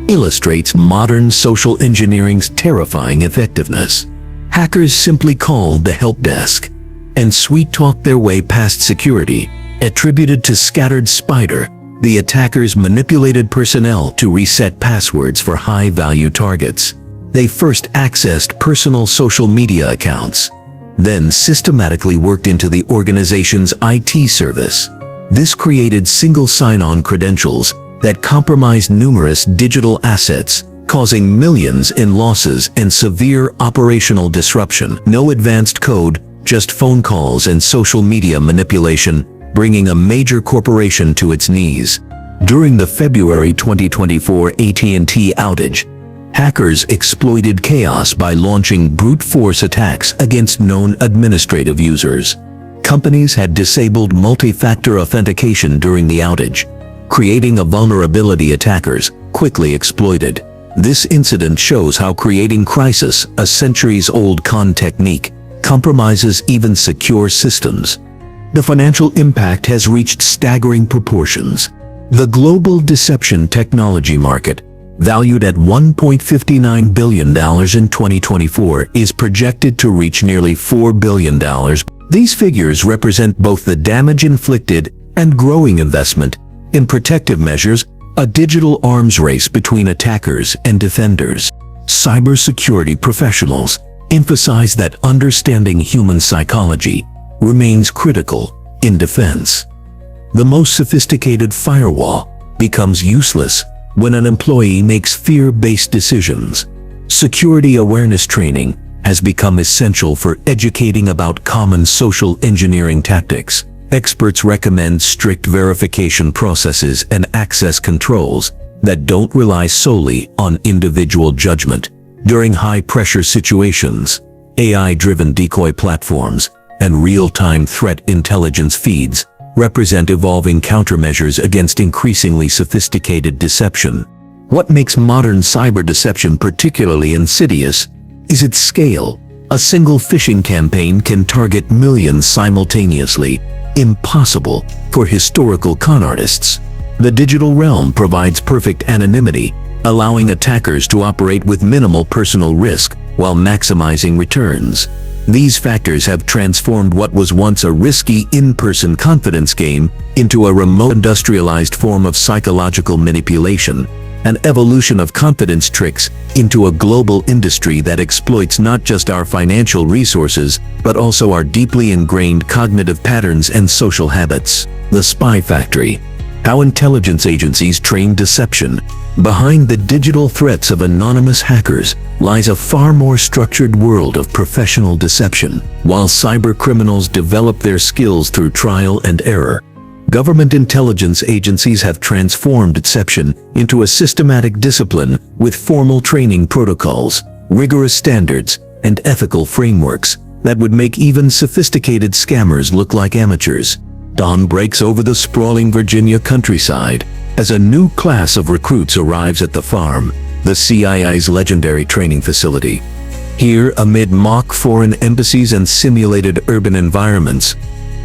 Speaker 1: illustrates modern social engineering's terrifying effectiveness. Hackers simply called the help desk and sweet-talked their way past security. Attributed to scattered spider, the attackers manipulated personnel to reset passwords for high-value targets. They first accessed personal social media accounts, then systematically worked into the organization's IT service. This created single sign-on credentials that compromised numerous digital assets, causing millions in losses and severe operational disruption. No advanced code, just phone calls and social media manipulation, bringing a major corporation to its knees. During the February 2024 AT&T outage, hackers exploited chaos by launching brute force attacks against known administrative users. Companies had disabled multi-factor authentication during the outage, creating a vulnerability attackers quickly exploited. This incident shows how creating crisis, a centuries-old con technique, compromises even secure systems. The financial impact has reached staggering proportions. The global deception technology market, valued at $1.59 billion in 2024, is projected to reach nearly $4 billion. These figures represent both the damage inflicted and growing investment in protective measures, a digital arms race between attackers and defenders. Cybersecurity professionals emphasize that understanding human psychology remains critical in defense. The most sophisticated firewall becomes useless when an employee makes fear-based decisions. Security awareness training has become essential for educating about common social engineering tactics. Experts recommend strict verification processes and access controls that don't rely solely on individual judgment. During high-pressure situations, AI-driven decoy platforms and real-time threat intelligence feeds represent evolving countermeasures against increasingly sophisticated deception. What makes modern cyber deception particularly insidious is its scale. A single phishing campaign can target millions simultaneously, impossible for historical con artists. The digital realm provides perfect anonymity, allowing attackers to operate with minimal personal risk while maximizing returns. These factors have transformed what was once a risky in-person confidence game into a remote industrialized form of psychological manipulation, an evolution of confidence tricks into a global industry that exploits not just our financial resources, but also our deeply ingrained cognitive patterns and social habits. The Spy Factory. How intelligence agencies train deception. Behind the digital threats of anonymous hackers lies a far more structured world of professional deception. While cyber criminals develop their skills through trial and error, government intelligence agencies have transformed deception into a systematic discipline with formal training protocols, rigorous standards, and ethical frameworks that would make even sophisticated scammers look like amateurs. Dawn breaks over the sprawling Virginia countryside as a new class of recruits arrives at the farm, the CIA's legendary training facility. Here, amid mock foreign embassies and simulated urban environments,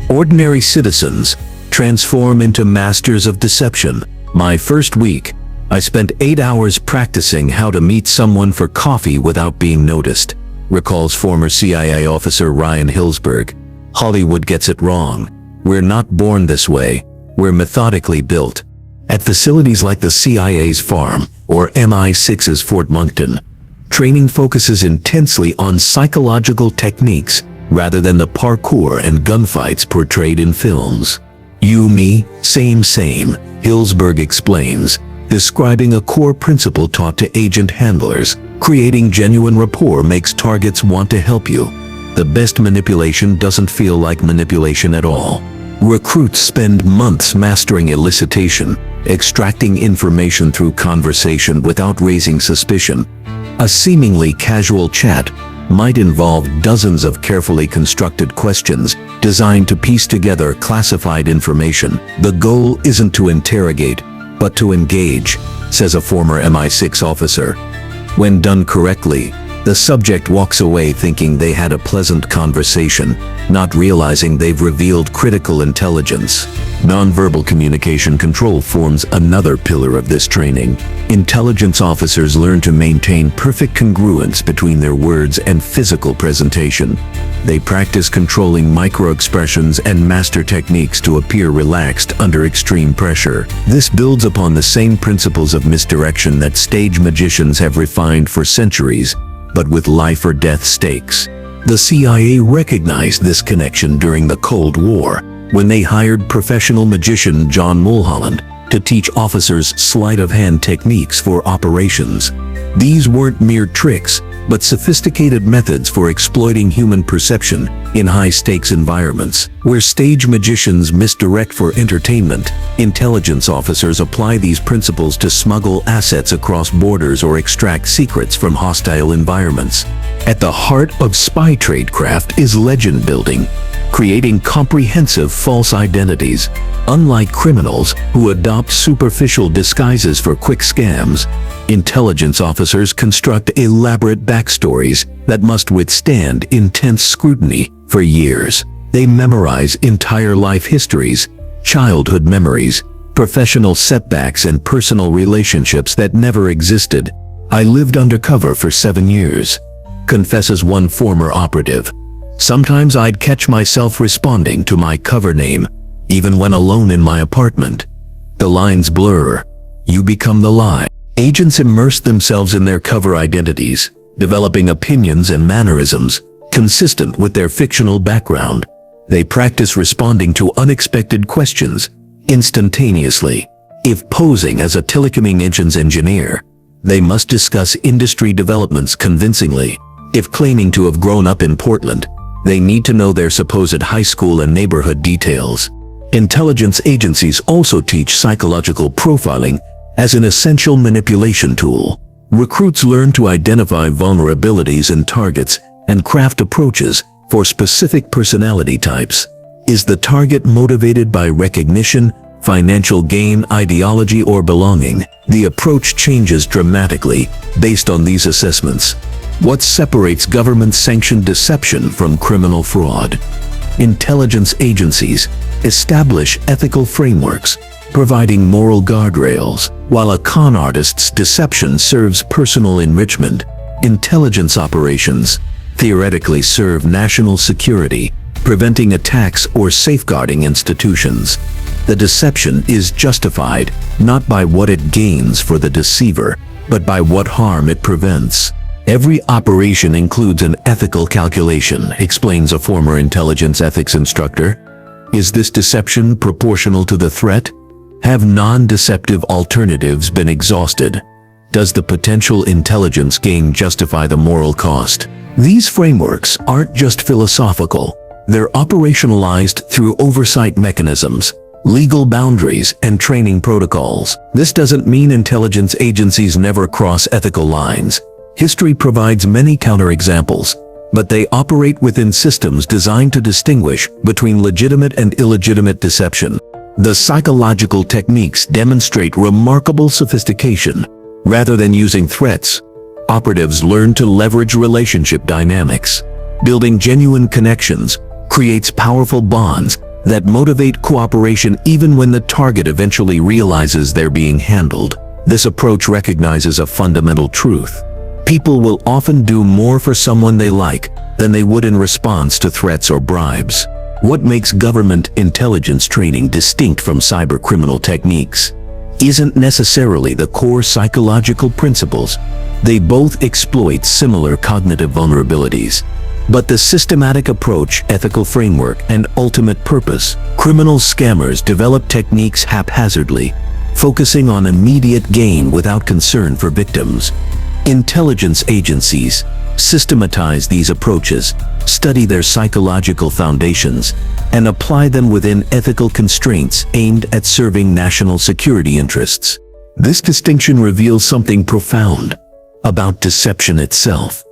Speaker 1: Ordinary citizens transform into masters of deception. My first week, I spent 8 hours practicing how to meet someone for coffee without being noticed, recalls former CIA officer Ryan Hillsberg. Hollywood gets it wrong. We're not born this way. We're methodically built. At facilities like the CIA's farm or MI6's Fort Monkton, training focuses intensely on psychological techniques rather than the parkour and gunfights portrayed in films. You, me, same, Hillsberg explains, describing a core principle taught to agent handlers. Creating genuine rapport makes targets want to help you. The best manipulation doesn't feel like manipulation at all. Recruits spend months mastering elicitation, extracting information through conversation without raising suspicion. A seemingly casual chat might involve dozens of carefully constructed questions designed to piece together classified information. The goal isn't to interrogate, but to engage, says a former MI6 officer. When done correctly, the subject walks away thinking they had a pleasant conversation, not realizing they've revealed critical intelligence. Nonverbal communication control forms another pillar of this training. Intelligence officers learn to maintain perfect congruence between their words and physical presentation. They practice controlling microexpressions and master techniques to appear relaxed under extreme pressure. This builds upon the same principles of misdirection that stage magicians have refined for centuries, but with life or death stakes. The CIA recognized this connection during the Cold War, when they hired professional magician John Mulholland to teach officers sleight-of-hand techniques for operations. These weren't mere tricks, but sophisticated methods for exploiting human perception in high-stakes environments. Where stage magicians misdirect for entertainment, intelligence officers apply these principles to smuggle assets across borders or extract secrets from hostile environments. At the heart of spy tradecraft is legend building, creating comprehensive false identities. Unlike criminals who adopt superficial disguises for quick scams, intelligence officers construct elaborate backstories that must withstand intense scrutiny for years. They memorize entire life histories, childhood memories, professional setbacks, and personal relationships that never existed. I lived undercover for 7 years, confesses one former operative. Sometimes I'd catch myself responding to my cover name, even when alone in my apartment. The lines blur. You become the lie. Agents immerse themselves in their cover identities, developing opinions and mannerisms consistent with their fictional background. They practice responding to unexpected questions instantaneously. If posing as a telecommunications engineer, they must discuss industry developments convincingly. If claiming to have grown up in Portland, they need to know their supposed high school and neighborhood details. Intelligence agencies also teach psychological profiling as an essential manipulation tool. Recruits learn to identify vulnerabilities in targets and craft approaches for specific personality types. Is the target motivated by recognition, financial gain, ideology, or belonging? The approach changes dramatically based on these assessments. What separates government-sanctioned deception from criminal fraud? Intelligence agencies establish ethical frameworks, providing moral guardrails. While a con artist's deception serves personal enrichment, intelligence operations theoretically serve national security, preventing attacks or safeguarding institutions. The deception is justified not by what it gains for the deceiver, but by what harm it prevents. Every operation includes an ethical calculation, explains a former intelligence ethics instructor. Is this deception proportional to the threat? Have non-deceptive alternatives been exhausted? Does the potential intelligence gain justify the moral cost? These frameworks aren't just philosophical. They're operationalized through oversight mechanisms, legal boundaries, and training protocols. This doesn't mean intelligence agencies never cross ethical lines. History provides many counterexamples, but they operate within systems designed to distinguish between legitimate and illegitimate deception. The psychological techniques demonstrate remarkable sophistication. Rather than using threats, operatives learn to leverage relationship dynamics. Building genuine connections creates powerful bonds that motivate cooperation even when the target eventually realizes they're being handled. This approach recognizes a fundamental truth. People will often do more for someone they like than they would in response to threats or bribes. What makes government intelligence training distinct from cybercriminal techniques isn't necessarily the core psychological principles. They both exploit similar cognitive vulnerabilities, but the systematic approach, ethical framework, and ultimate purpose. Criminal scammers develop techniques haphazardly, focusing on immediate gain without concern for victims. Intelligence agencies systematize these approaches, study their psychological foundations, and apply them within ethical constraints aimed at serving national security interests. This distinction reveals something profound about deception itself.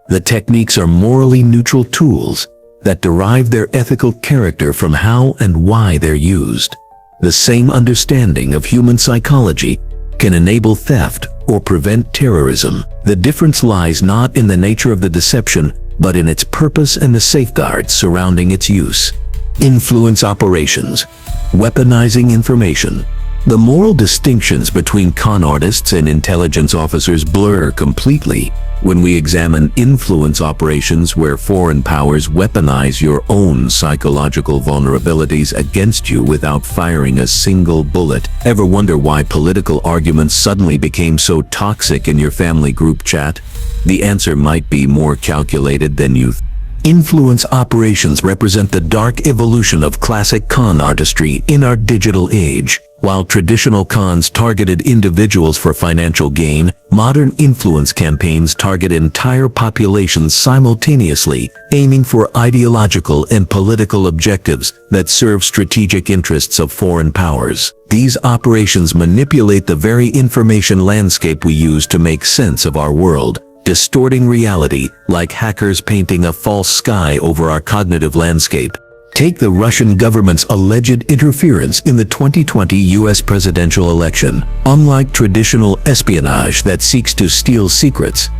Speaker 1: The techniques are morally neutral tools that derive their ethical character from how and why they're used. The same understanding of human psychology can enable theft or prevent terrorism. The difference lies not in the nature of the deception, but in its purpose and the safeguards surrounding its use. Influence operations, weaponizing information. The moral distinctions between con artists and intelligence officers blur completely when we examine influence operations where foreign powers weaponize your own psychological vulnerabilities against you without firing a single bullet. Ever wonder why political arguments suddenly became so toxic in your family group chat? The answer might be more calculated than you think. Influence operations represent the dark evolution of classic con artistry in our digital age. While traditional cons targeted individuals for financial gain, modern influence campaigns target entire populations simultaneously, aiming for ideological and political objectives that serve strategic interests of foreign powers. These operations manipulate the very information landscape we use to make sense of our world, distorting reality like hackers painting a false sky over our cognitive landscape. Take the Russian government's alleged interference in the 2020 US presidential election. Unlike traditional espionage that seeks to steal secrets,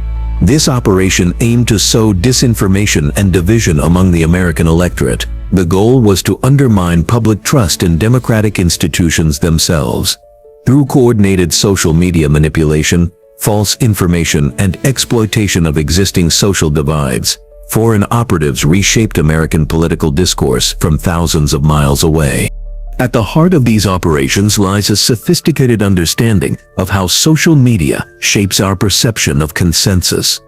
Speaker 1: this operation aimed to sow disinformation and division among the American electorate. The goal was to undermine public trust in democratic institutions themselves. Through coordinated social media manipulation, false information, and exploitation of existing social divides, foreign operatives reshaped American political discourse from thousands of miles away. At the heart of these operations lies a sophisticated understanding of how social media shapes our perception of consensus.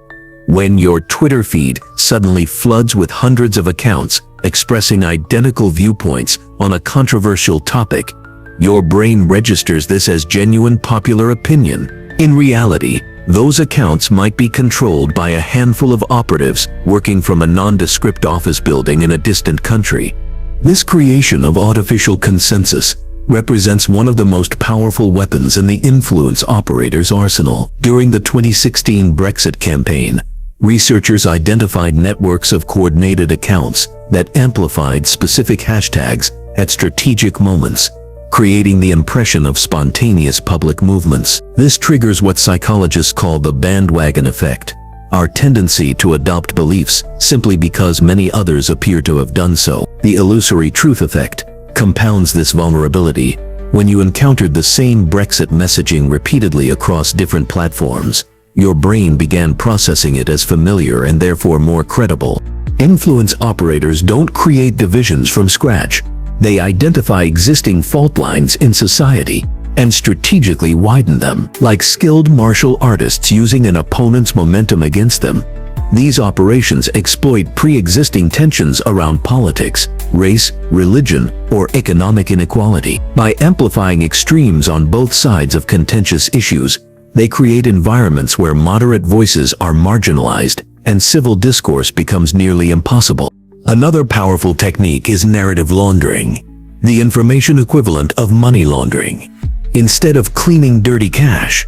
Speaker 1: When your Twitter feed suddenly floods with hundreds of accounts expressing identical viewpoints on a controversial topic, your brain registers this as genuine popular opinion. In reality, those accounts might be controlled by a handful of operatives working from a nondescript office building in a distant country. This creation of artificial consensus represents one of the most powerful weapons in the influence operator's arsenal. During the 2016 Brexit campaign, researchers identified networks of coordinated accounts that amplified specific hashtags at strategic moments, creating the impression of spontaneous public movements. This triggers what psychologists call the bandwagon effect, our tendency to adopt beliefs simply because many others appear to have done so. The illusory truth effect compounds this vulnerability. When you encountered the same Brexit messaging repeatedly across different platforms, your brain began processing it as familiar and therefore more credible. Influence operators don't create divisions from scratch. They identify existing fault lines in society and strategically widen them, like skilled martial artists using an opponent's momentum against them. These operations exploit pre-existing tensions around politics, race, religion, or economic inequality. By amplifying extremes on both sides of contentious issues, they create environments where moderate voices are marginalized and civil discourse becomes nearly impossible. Another powerful technique is narrative laundering, the information equivalent of money laundering. Instead of cleaning dirty cash,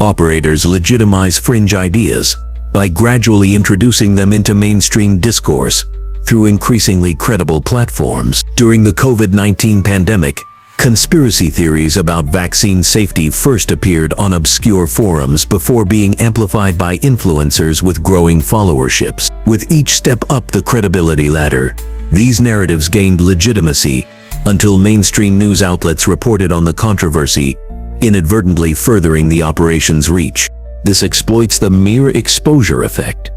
Speaker 1: operators legitimize fringe ideas by gradually introducing them into mainstream discourse through increasingly credible platforms. During the COVID-19 pandemic, conspiracy theories about vaccine safety first appeared on obscure forums before being amplified by influencers with growing followerships. With each step up the credibility ladder, These narratives gained legitimacy until mainstream news outlets reported on the controversy, inadvertently furthering the operation's reach. This exploits the mere exposure effect,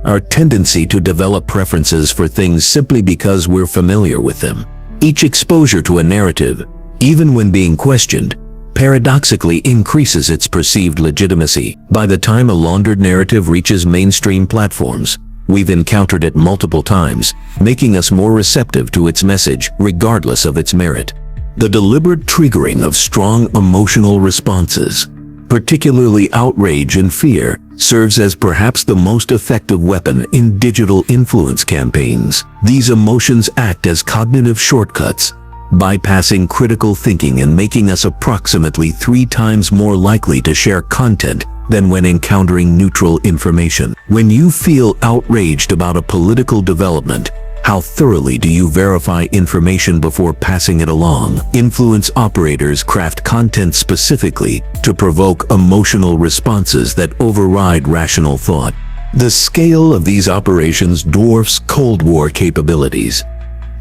Speaker 1: our tendency to develop preferences for things simply because we're familiar with them. Each exposure to a narrative, even when being questioned, paradoxically increases its perceived legitimacy. By the time a laundered narrative reaches mainstream platforms, we've encountered it multiple times, making us more receptive to its message regardless of its merit. The deliberate triggering of strong emotional responses, particularly outrage and fear, serves as perhaps the most effective weapon in digital influence campaigns. These emotions act as cognitive shortcuts, bypassing critical thinking and making us approximately 3 times more likely to share content than when encountering neutral information. When you feel outraged about a political development, how thoroughly do you verify information before passing it along? Influence operators craft content specifically to provoke emotional responses that override rational thought. The scale of these operations dwarfs Cold War capabilities.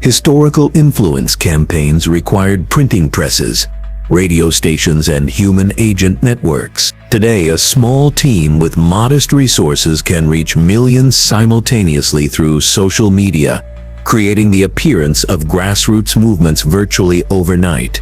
Speaker 1: Historical influence campaigns required printing presses, radio stations, and human agent networks. Today, a small team with modest resources can reach millions simultaneously through social media, creating the appearance of grassroots movements virtually overnight.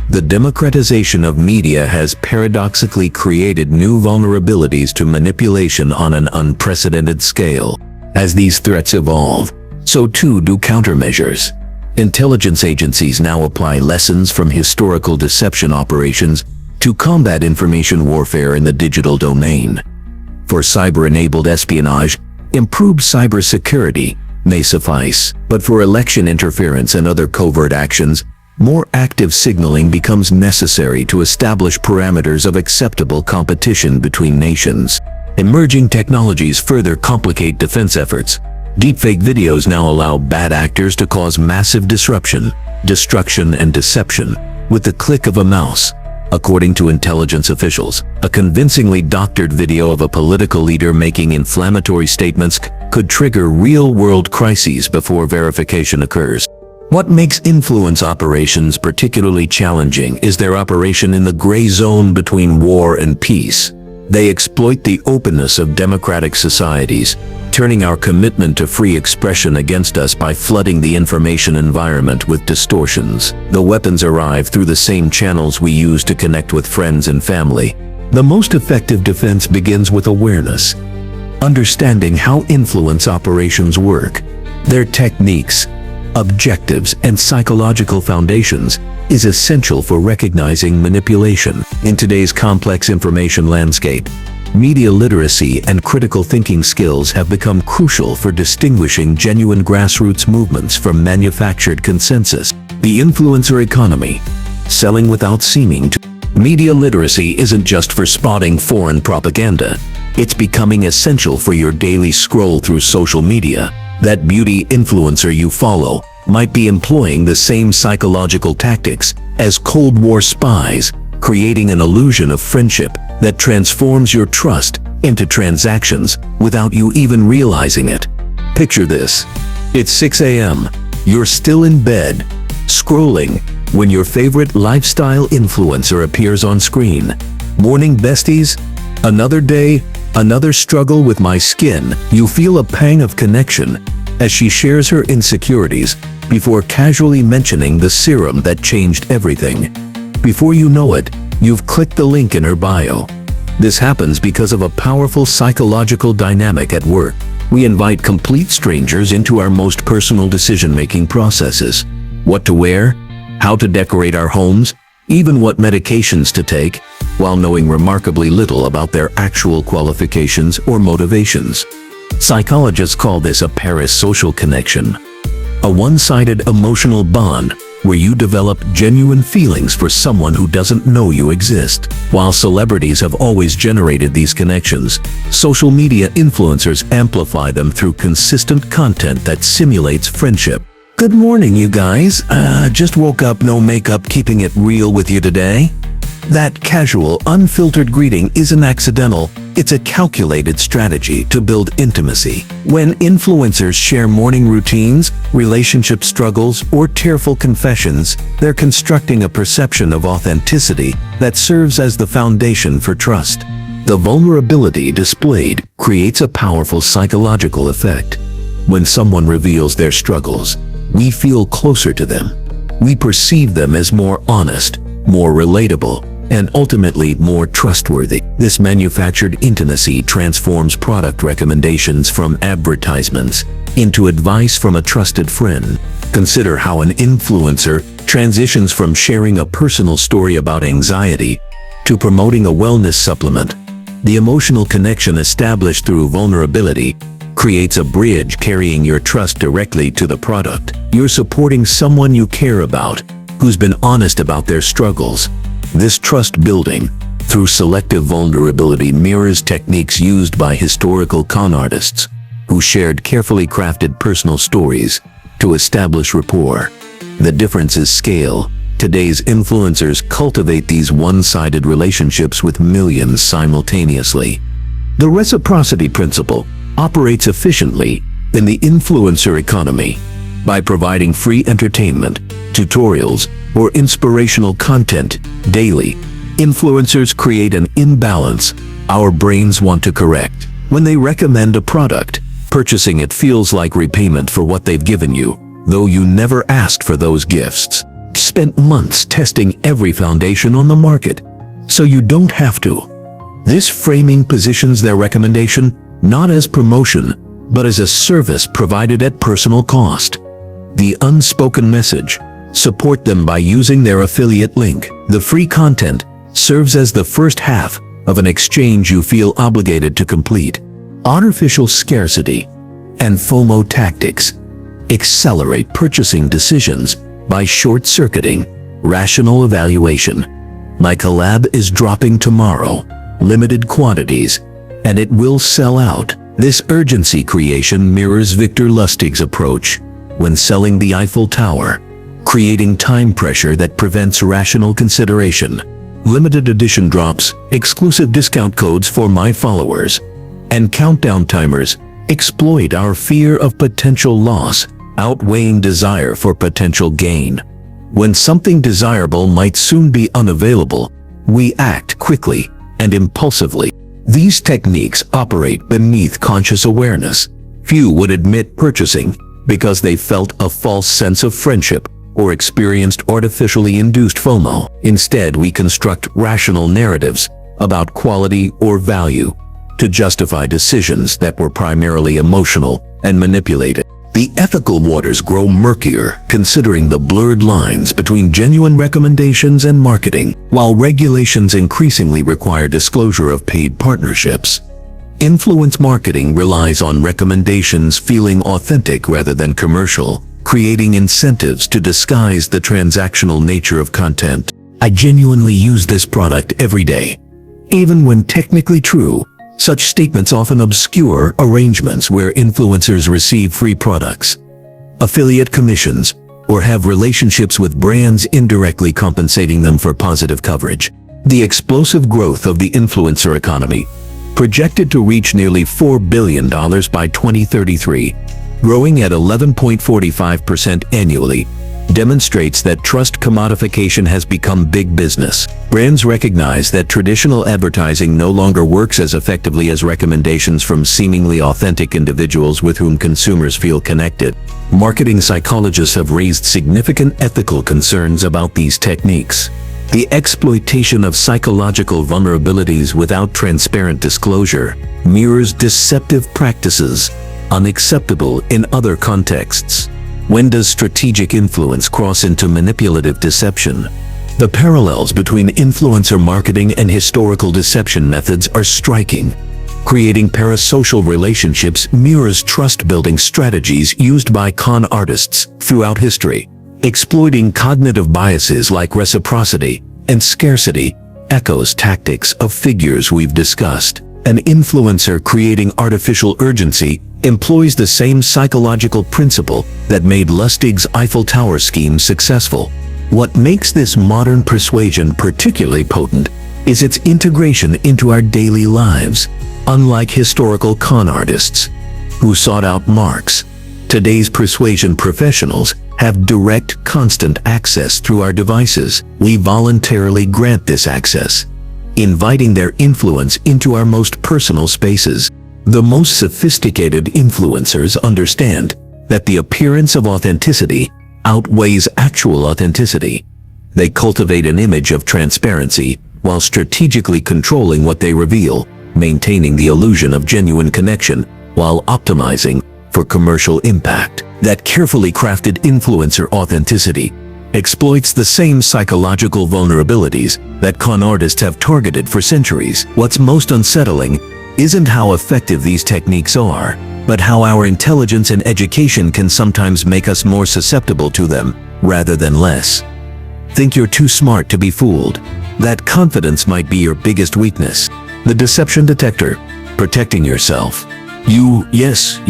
Speaker 1: The democratization of media has paradoxically created new vulnerabilities to manipulation on an unprecedented scale. As these threats evolve, so too do countermeasures. Intelligence agencies now apply lessons from historical deception operations to combat information warfare in the digital domain. For cyber-enabled espionage, improved cybersecurity may suffice, but for election interference and other covert actions, more active signaling becomes necessary to establish parameters of acceptable competition between nations. Emerging technologies further complicate defense efforts. Deepfake videos now allow bad actors to cause massive disruption, destruction, and deception with the click of a mouse. According to intelligence officials, a convincingly doctored video of a political leader making inflammatory statements could trigger real-world crises before verification occurs. What makes influence operations particularly challenging is their operation in the gray zone between war and peace. They exploit the openness of democratic societies, turning our commitment to free expression against us by flooding the information environment with distortions. The weapons arrive through the same channels we use to connect with friends and family. The most effective defense begins with awareness. Understanding how influence operations work, their techniques, objectives, and psychological foundations is essential for recognizing manipulation. In today's complex information landscape, media literacy and critical thinking skills have become crucial for distinguishing genuine grassroots movements from manufactured consensus. The influencer economy, selling without seeming to. Media literacy isn't just for spotting foreign propaganda. It's becoming essential for your daily scroll through social media. That beauty influencer you follow might be employing the same psychological tactics as Cold War spies, creating an illusion of friendship that transforms your trust into transactions without you even realizing it. Picture this. It's 6 a.m. You're still in bed, scrolling, when your favorite lifestyle influencer appears on screen. Morning besties? Another day, another struggle with my skin. You feel a pang of connection as she shares her insecurities before casually mentioning the serum that changed everything. Before you know it, you've clicked the link in her bio. This happens because of a powerful psychological dynamic at work. We invite complete strangers into our most personal decision-making processes. What to wear, how to decorate our homes, even what medications to take, while knowing remarkably little about their actual qualifications or motivations. Psychologists call this a parasocial connection, a one-sided emotional bond where you develop genuine feelings for someone who doesn't know you exist. While celebrities have always generated these connections, social media influencers amplify them through consistent content that simulates friendship. Good morning, you guys. Just woke up, no makeup, keeping it real with you today. That casual, unfiltered greeting isn't accidental. It's a calculated strategy to build intimacy. When influencers share morning routines, relationship struggles, or tearful confessions, they're constructing a perception of authenticity that serves as the foundation for trust. The vulnerability displayed creates a powerful psychological effect. When someone reveals their struggles, we feel closer to them. We perceive them as more honest, more relatable, and ultimately more trustworthy. This manufactured intimacy transforms product recommendations from advertisements into advice from a trusted friend. Consider how an influencer transitions from sharing a personal story about anxiety to promoting a wellness supplement. The emotional connection established through vulnerability creates a bridge carrying your trust directly to the product. You're supporting someone you care about, who's been honest about their struggles. This trust building through selective vulnerability mirrors techniques used by historical con artists who shared carefully crafted personal stories to establish rapport. The difference is scale. Today's influencers cultivate these one-sided relationships with millions simultaneously. The reciprocity principle operates efficiently in the influencer economy. By providing free entertainment, tutorials, or inspirational content daily, influencers create an imbalance our brains want to correct. When they recommend a product, purchasing it feels like repayment for what they've given you, though you never asked for those gifts. Spent months testing every foundation on the market, so you don't have to. This framing positions their recommendation not as promotion, but as a service provided at personal cost. The unspoken message: support them by using their affiliate link. The free content serves as the first half of an exchange you feel obligated to complete. Artificial scarcity and FOMO tactics accelerate purchasing decisions by short-circuiting rational evaluation. My collab is dropping tomorrow, limited quantities, and it will sell out. This urgency creation mirrors Victor Lustig's approach when selling the Eiffel Tower, creating time pressure that prevents rational consideration. Limited edition drops, exclusive discount codes for my followers, and countdown timers exploit our fear of potential loss, outweighing desire for potential gain. When something desirable might soon be unavailable, we act quickly and impulsively. These techniques operate beneath conscious awareness. Few would admit purchasing because they felt a false sense of friendship or experienced artificially induced FOMO. Instead, we construct rational narratives about quality or value to justify decisions that were primarily emotional and manipulated. The ethical waters grow murkier considering the blurred lines between genuine recommendations and marketing, while regulations increasingly require disclosure of paid partnerships. Influence marketing relies on recommendations feeling authentic rather than commercial, creating incentives to disguise the transactional nature of content. I genuinely use this product every day. Even when technically true, such statements often obscure arrangements where influencers receive free products, affiliate commissions, or have relationships with brands indirectly compensating them for positive coverage. The explosive growth of the influencer economy, projected to reach nearly $4 billion by 2033, growing at 11.45% annually, demonstrates that trust commodification has become big business. Brands recognize that traditional advertising no longer works as effectively as recommendations from seemingly authentic individuals with whom consumers feel connected. Marketing psychologists have raised significant ethical concerns about these techniques. The exploitation of psychological vulnerabilities without transparent disclosure mirrors deceptive practices, unacceptable in other contexts. When does strategic influence cross into manipulative deception? The parallels between influencer marketing and historical deception methods are striking. Creating parasocial relationships mirrors trust-building strategies used by con artists throughout history. Exploiting cognitive biases like reciprocity and scarcity echoes tactics of figures we've discussed. An influencer creating artificial urgency employs the same psychological principle that made Lustig's Eiffel Tower scheme successful. What makes this modern persuasion particularly potent is its integration into our daily lives. Unlike historical con artists who sought out marks, today's persuasion professionals have direct, constant access through our devices. We voluntarily grant this access, inviting their influence into our most personal spaces. The most sophisticated influencers understand that the appearance of authenticity outweighs actual authenticity. They cultivate an image of transparency while strategically controlling what they reveal, maintaining the illusion of genuine connection while optimizing for commercial impact. That carefully crafted influencer authenticity exploits the same psychological vulnerabilities that con artists have targeted for centuries. What's most unsettling isn't how effective these techniques are, but how our intelligence and education can sometimes make us more susceptible to them rather than less. Think you're too smart to be fooled? That confidence might be your biggest weakness. The deception detector, protecting yourself. You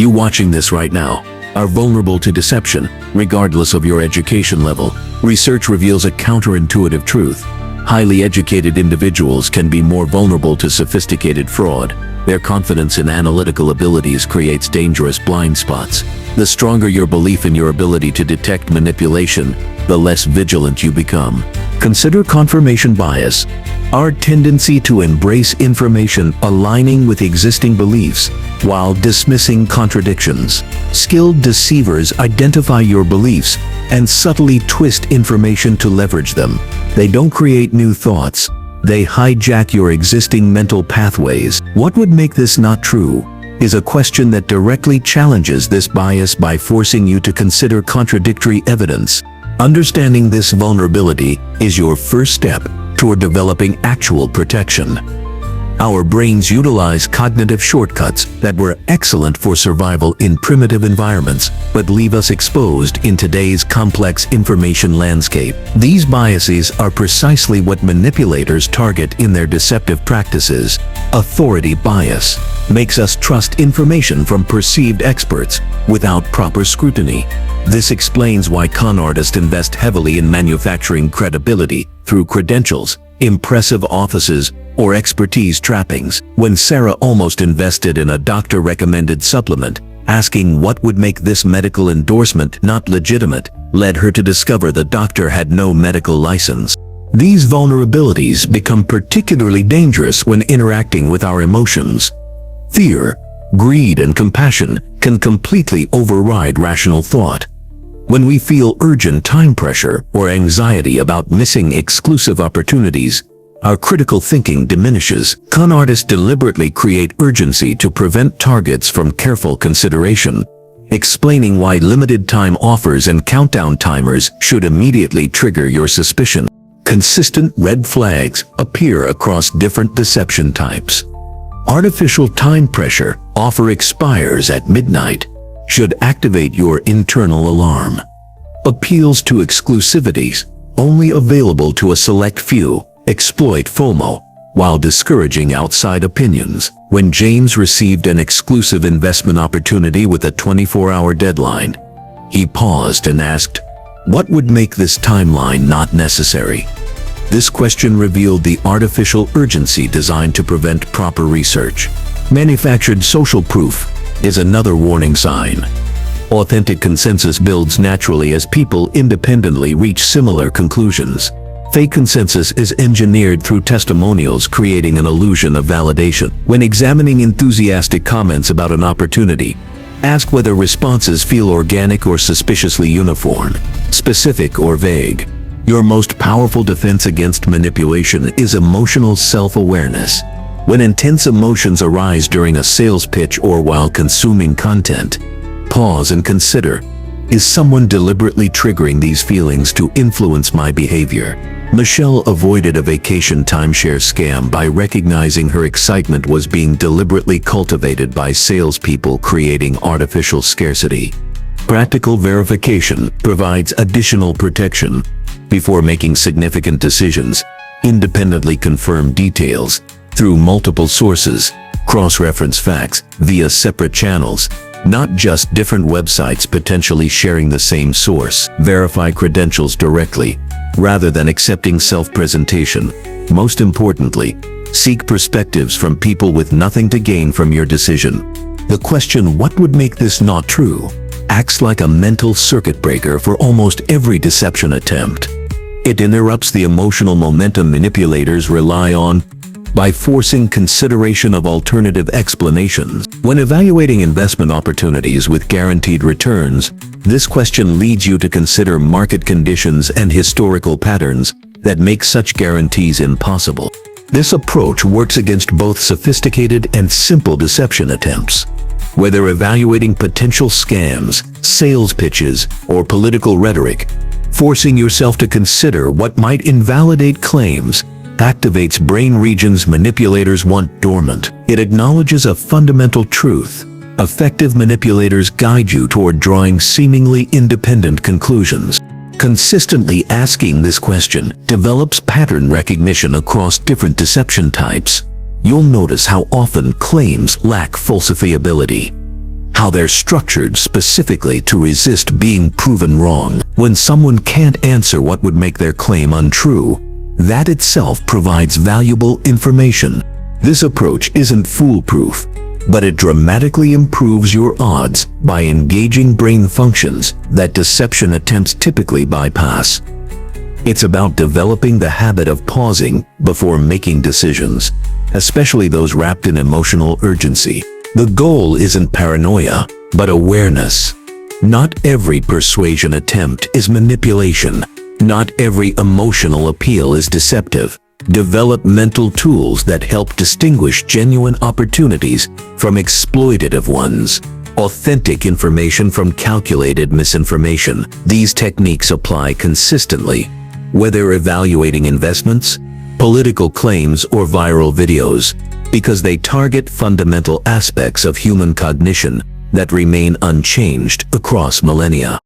Speaker 1: watching this right now, are vulnerable to deception, regardless of your education level. Research reveals a counterintuitive truth. Highly educated individuals can be more vulnerable to sophisticated fraud. Their confidence in analytical abilities creates dangerous blind spots. The stronger your belief in your ability to detect manipulation, the less vigilant you become. Consider confirmation bias, our tendency to embrace information aligning with existing beliefs while dismissing contradictions. Skilled deceivers identify your beliefs and subtly twist information to leverage them. They don't create new thoughts. They hijack your existing mental pathways. What would make this not true is a question that directly challenges this bias by forcing you to consider contradictory evidence. Understanding this vulnerability is your first step toward developing actual protection. Our brains utilize cognitive shortcuts that were excellent for survival in primitive environments, but leave us exposed in today's complex information landscape. These biases are precisely what manipulators target in their deceptive practices. Authority bias makes us trust information from perceived experts without proper scrutiny. This explains why con artists invest heavily in manufacturing credibility through credentials, impressive offices, or expertise trappings. When Sarah almost invested in a doctor-recommended supplement, asking what would make this medical endorsement not legitimate led her to discover the doctor had no medical license. These vulnerabilities become particularly dangerous when interacting with our emotions. Fear, greed, and compassion can completely override rational thought. When we feel urgent time pressure or anxiety about missing exclusive opportunities, our critical thinking diminishes. Con artists deliberately create urgency to prevent targets from careful consideration, explaining why limited time offers and countdown timers should immediately trigger your suspicion. Consistent red flags appear across different deception types. Artificial time pressure, offer expires at midnight, should activate your internal alarm. Appeals to exclusivities, only available to a select few, exploit FOMO, while discouraging outside opinions. When James received an exclusive investment opportunity with a 24-hour deadline, he paused and asked, "What would make this timeline not necessary?" This question revealed the artificial urgency designed to prevent proper research. Manufactured social proof is another warning sign. Authentic consensus builds naturally as people independently reach similar conclusions. Fake consensus is engineered through testimonials, creating an illusion of validation. When examining enthusiastic comments about an opportunity, ask whether responses feel organic or suspiciously uniform, specific or vague. Your most powerful defense against manipulation is emotional self-awareness. When intense emotions arise during a sales pitch or while consuming content, pause and consider, is someone deliberately triggering these feelings to influence my behavior? Michelle avoided a vacation timeshare scam by recognizing her excitement was being deliberately cultivated by salespeople creating artificial scarcity. Practical verification provides additional protection. Before making significant decisions, independently confirm details through multiple sources, cross-reference facts via separate channels, not just different websites potentially sharing the same source. Verify credentials directly, rather than accepting self-presentation. Most importantly, seek perspectives from people with nothing to gain from your decision. The question, "What would make this not true?" acts like a mental circuit breaker for almost every deception attempt. It interrupts the emotional momentum manipulators rely on by forcing consideration of alternative explanations. When evaluating investment opportunities with guaranteed returns, this question leads you to consider market conditions and historical patterns that make such guarantees impossible. This approach works against both sophisticated and simple deception attempts. Whether evaluating potential scams, sales pitches, or political rhetoric, forcing yourself to consider what might invalidate claims activates brain regions manipulators want dormant. It acknowledges a fundamental truth. Effective manipulators guide you toward drawing seemingly independent conclusions. Consistently asking this question develops pattern recognition across different deception types. You'll notice how often claims lack falsifiability, how they're structured specifically to resist being proven wrong. When someone can't answer what would make their claim untrue, that itself provides valuable information. This approach isn't foolproof, but it dramatically improves your odds by engaging brain functions that deception attempts typically bypass. It's about developing the habit of pausing before making decisions, especially those wrapped in emotional urgency. The goal isn't paranoia, but awareness. Not every persuasion attempt is manipulation. Not every emotional appeal is deceptive. Develop mental tools that help distinguish genuine opportunities from exploitative ones. Authentic information from calculated misinformation. These techniques apply consistently, whether evaluating investments, political claims, or viral videos, because they target fundamental aspects of human cognition that remain unchanged across millennia.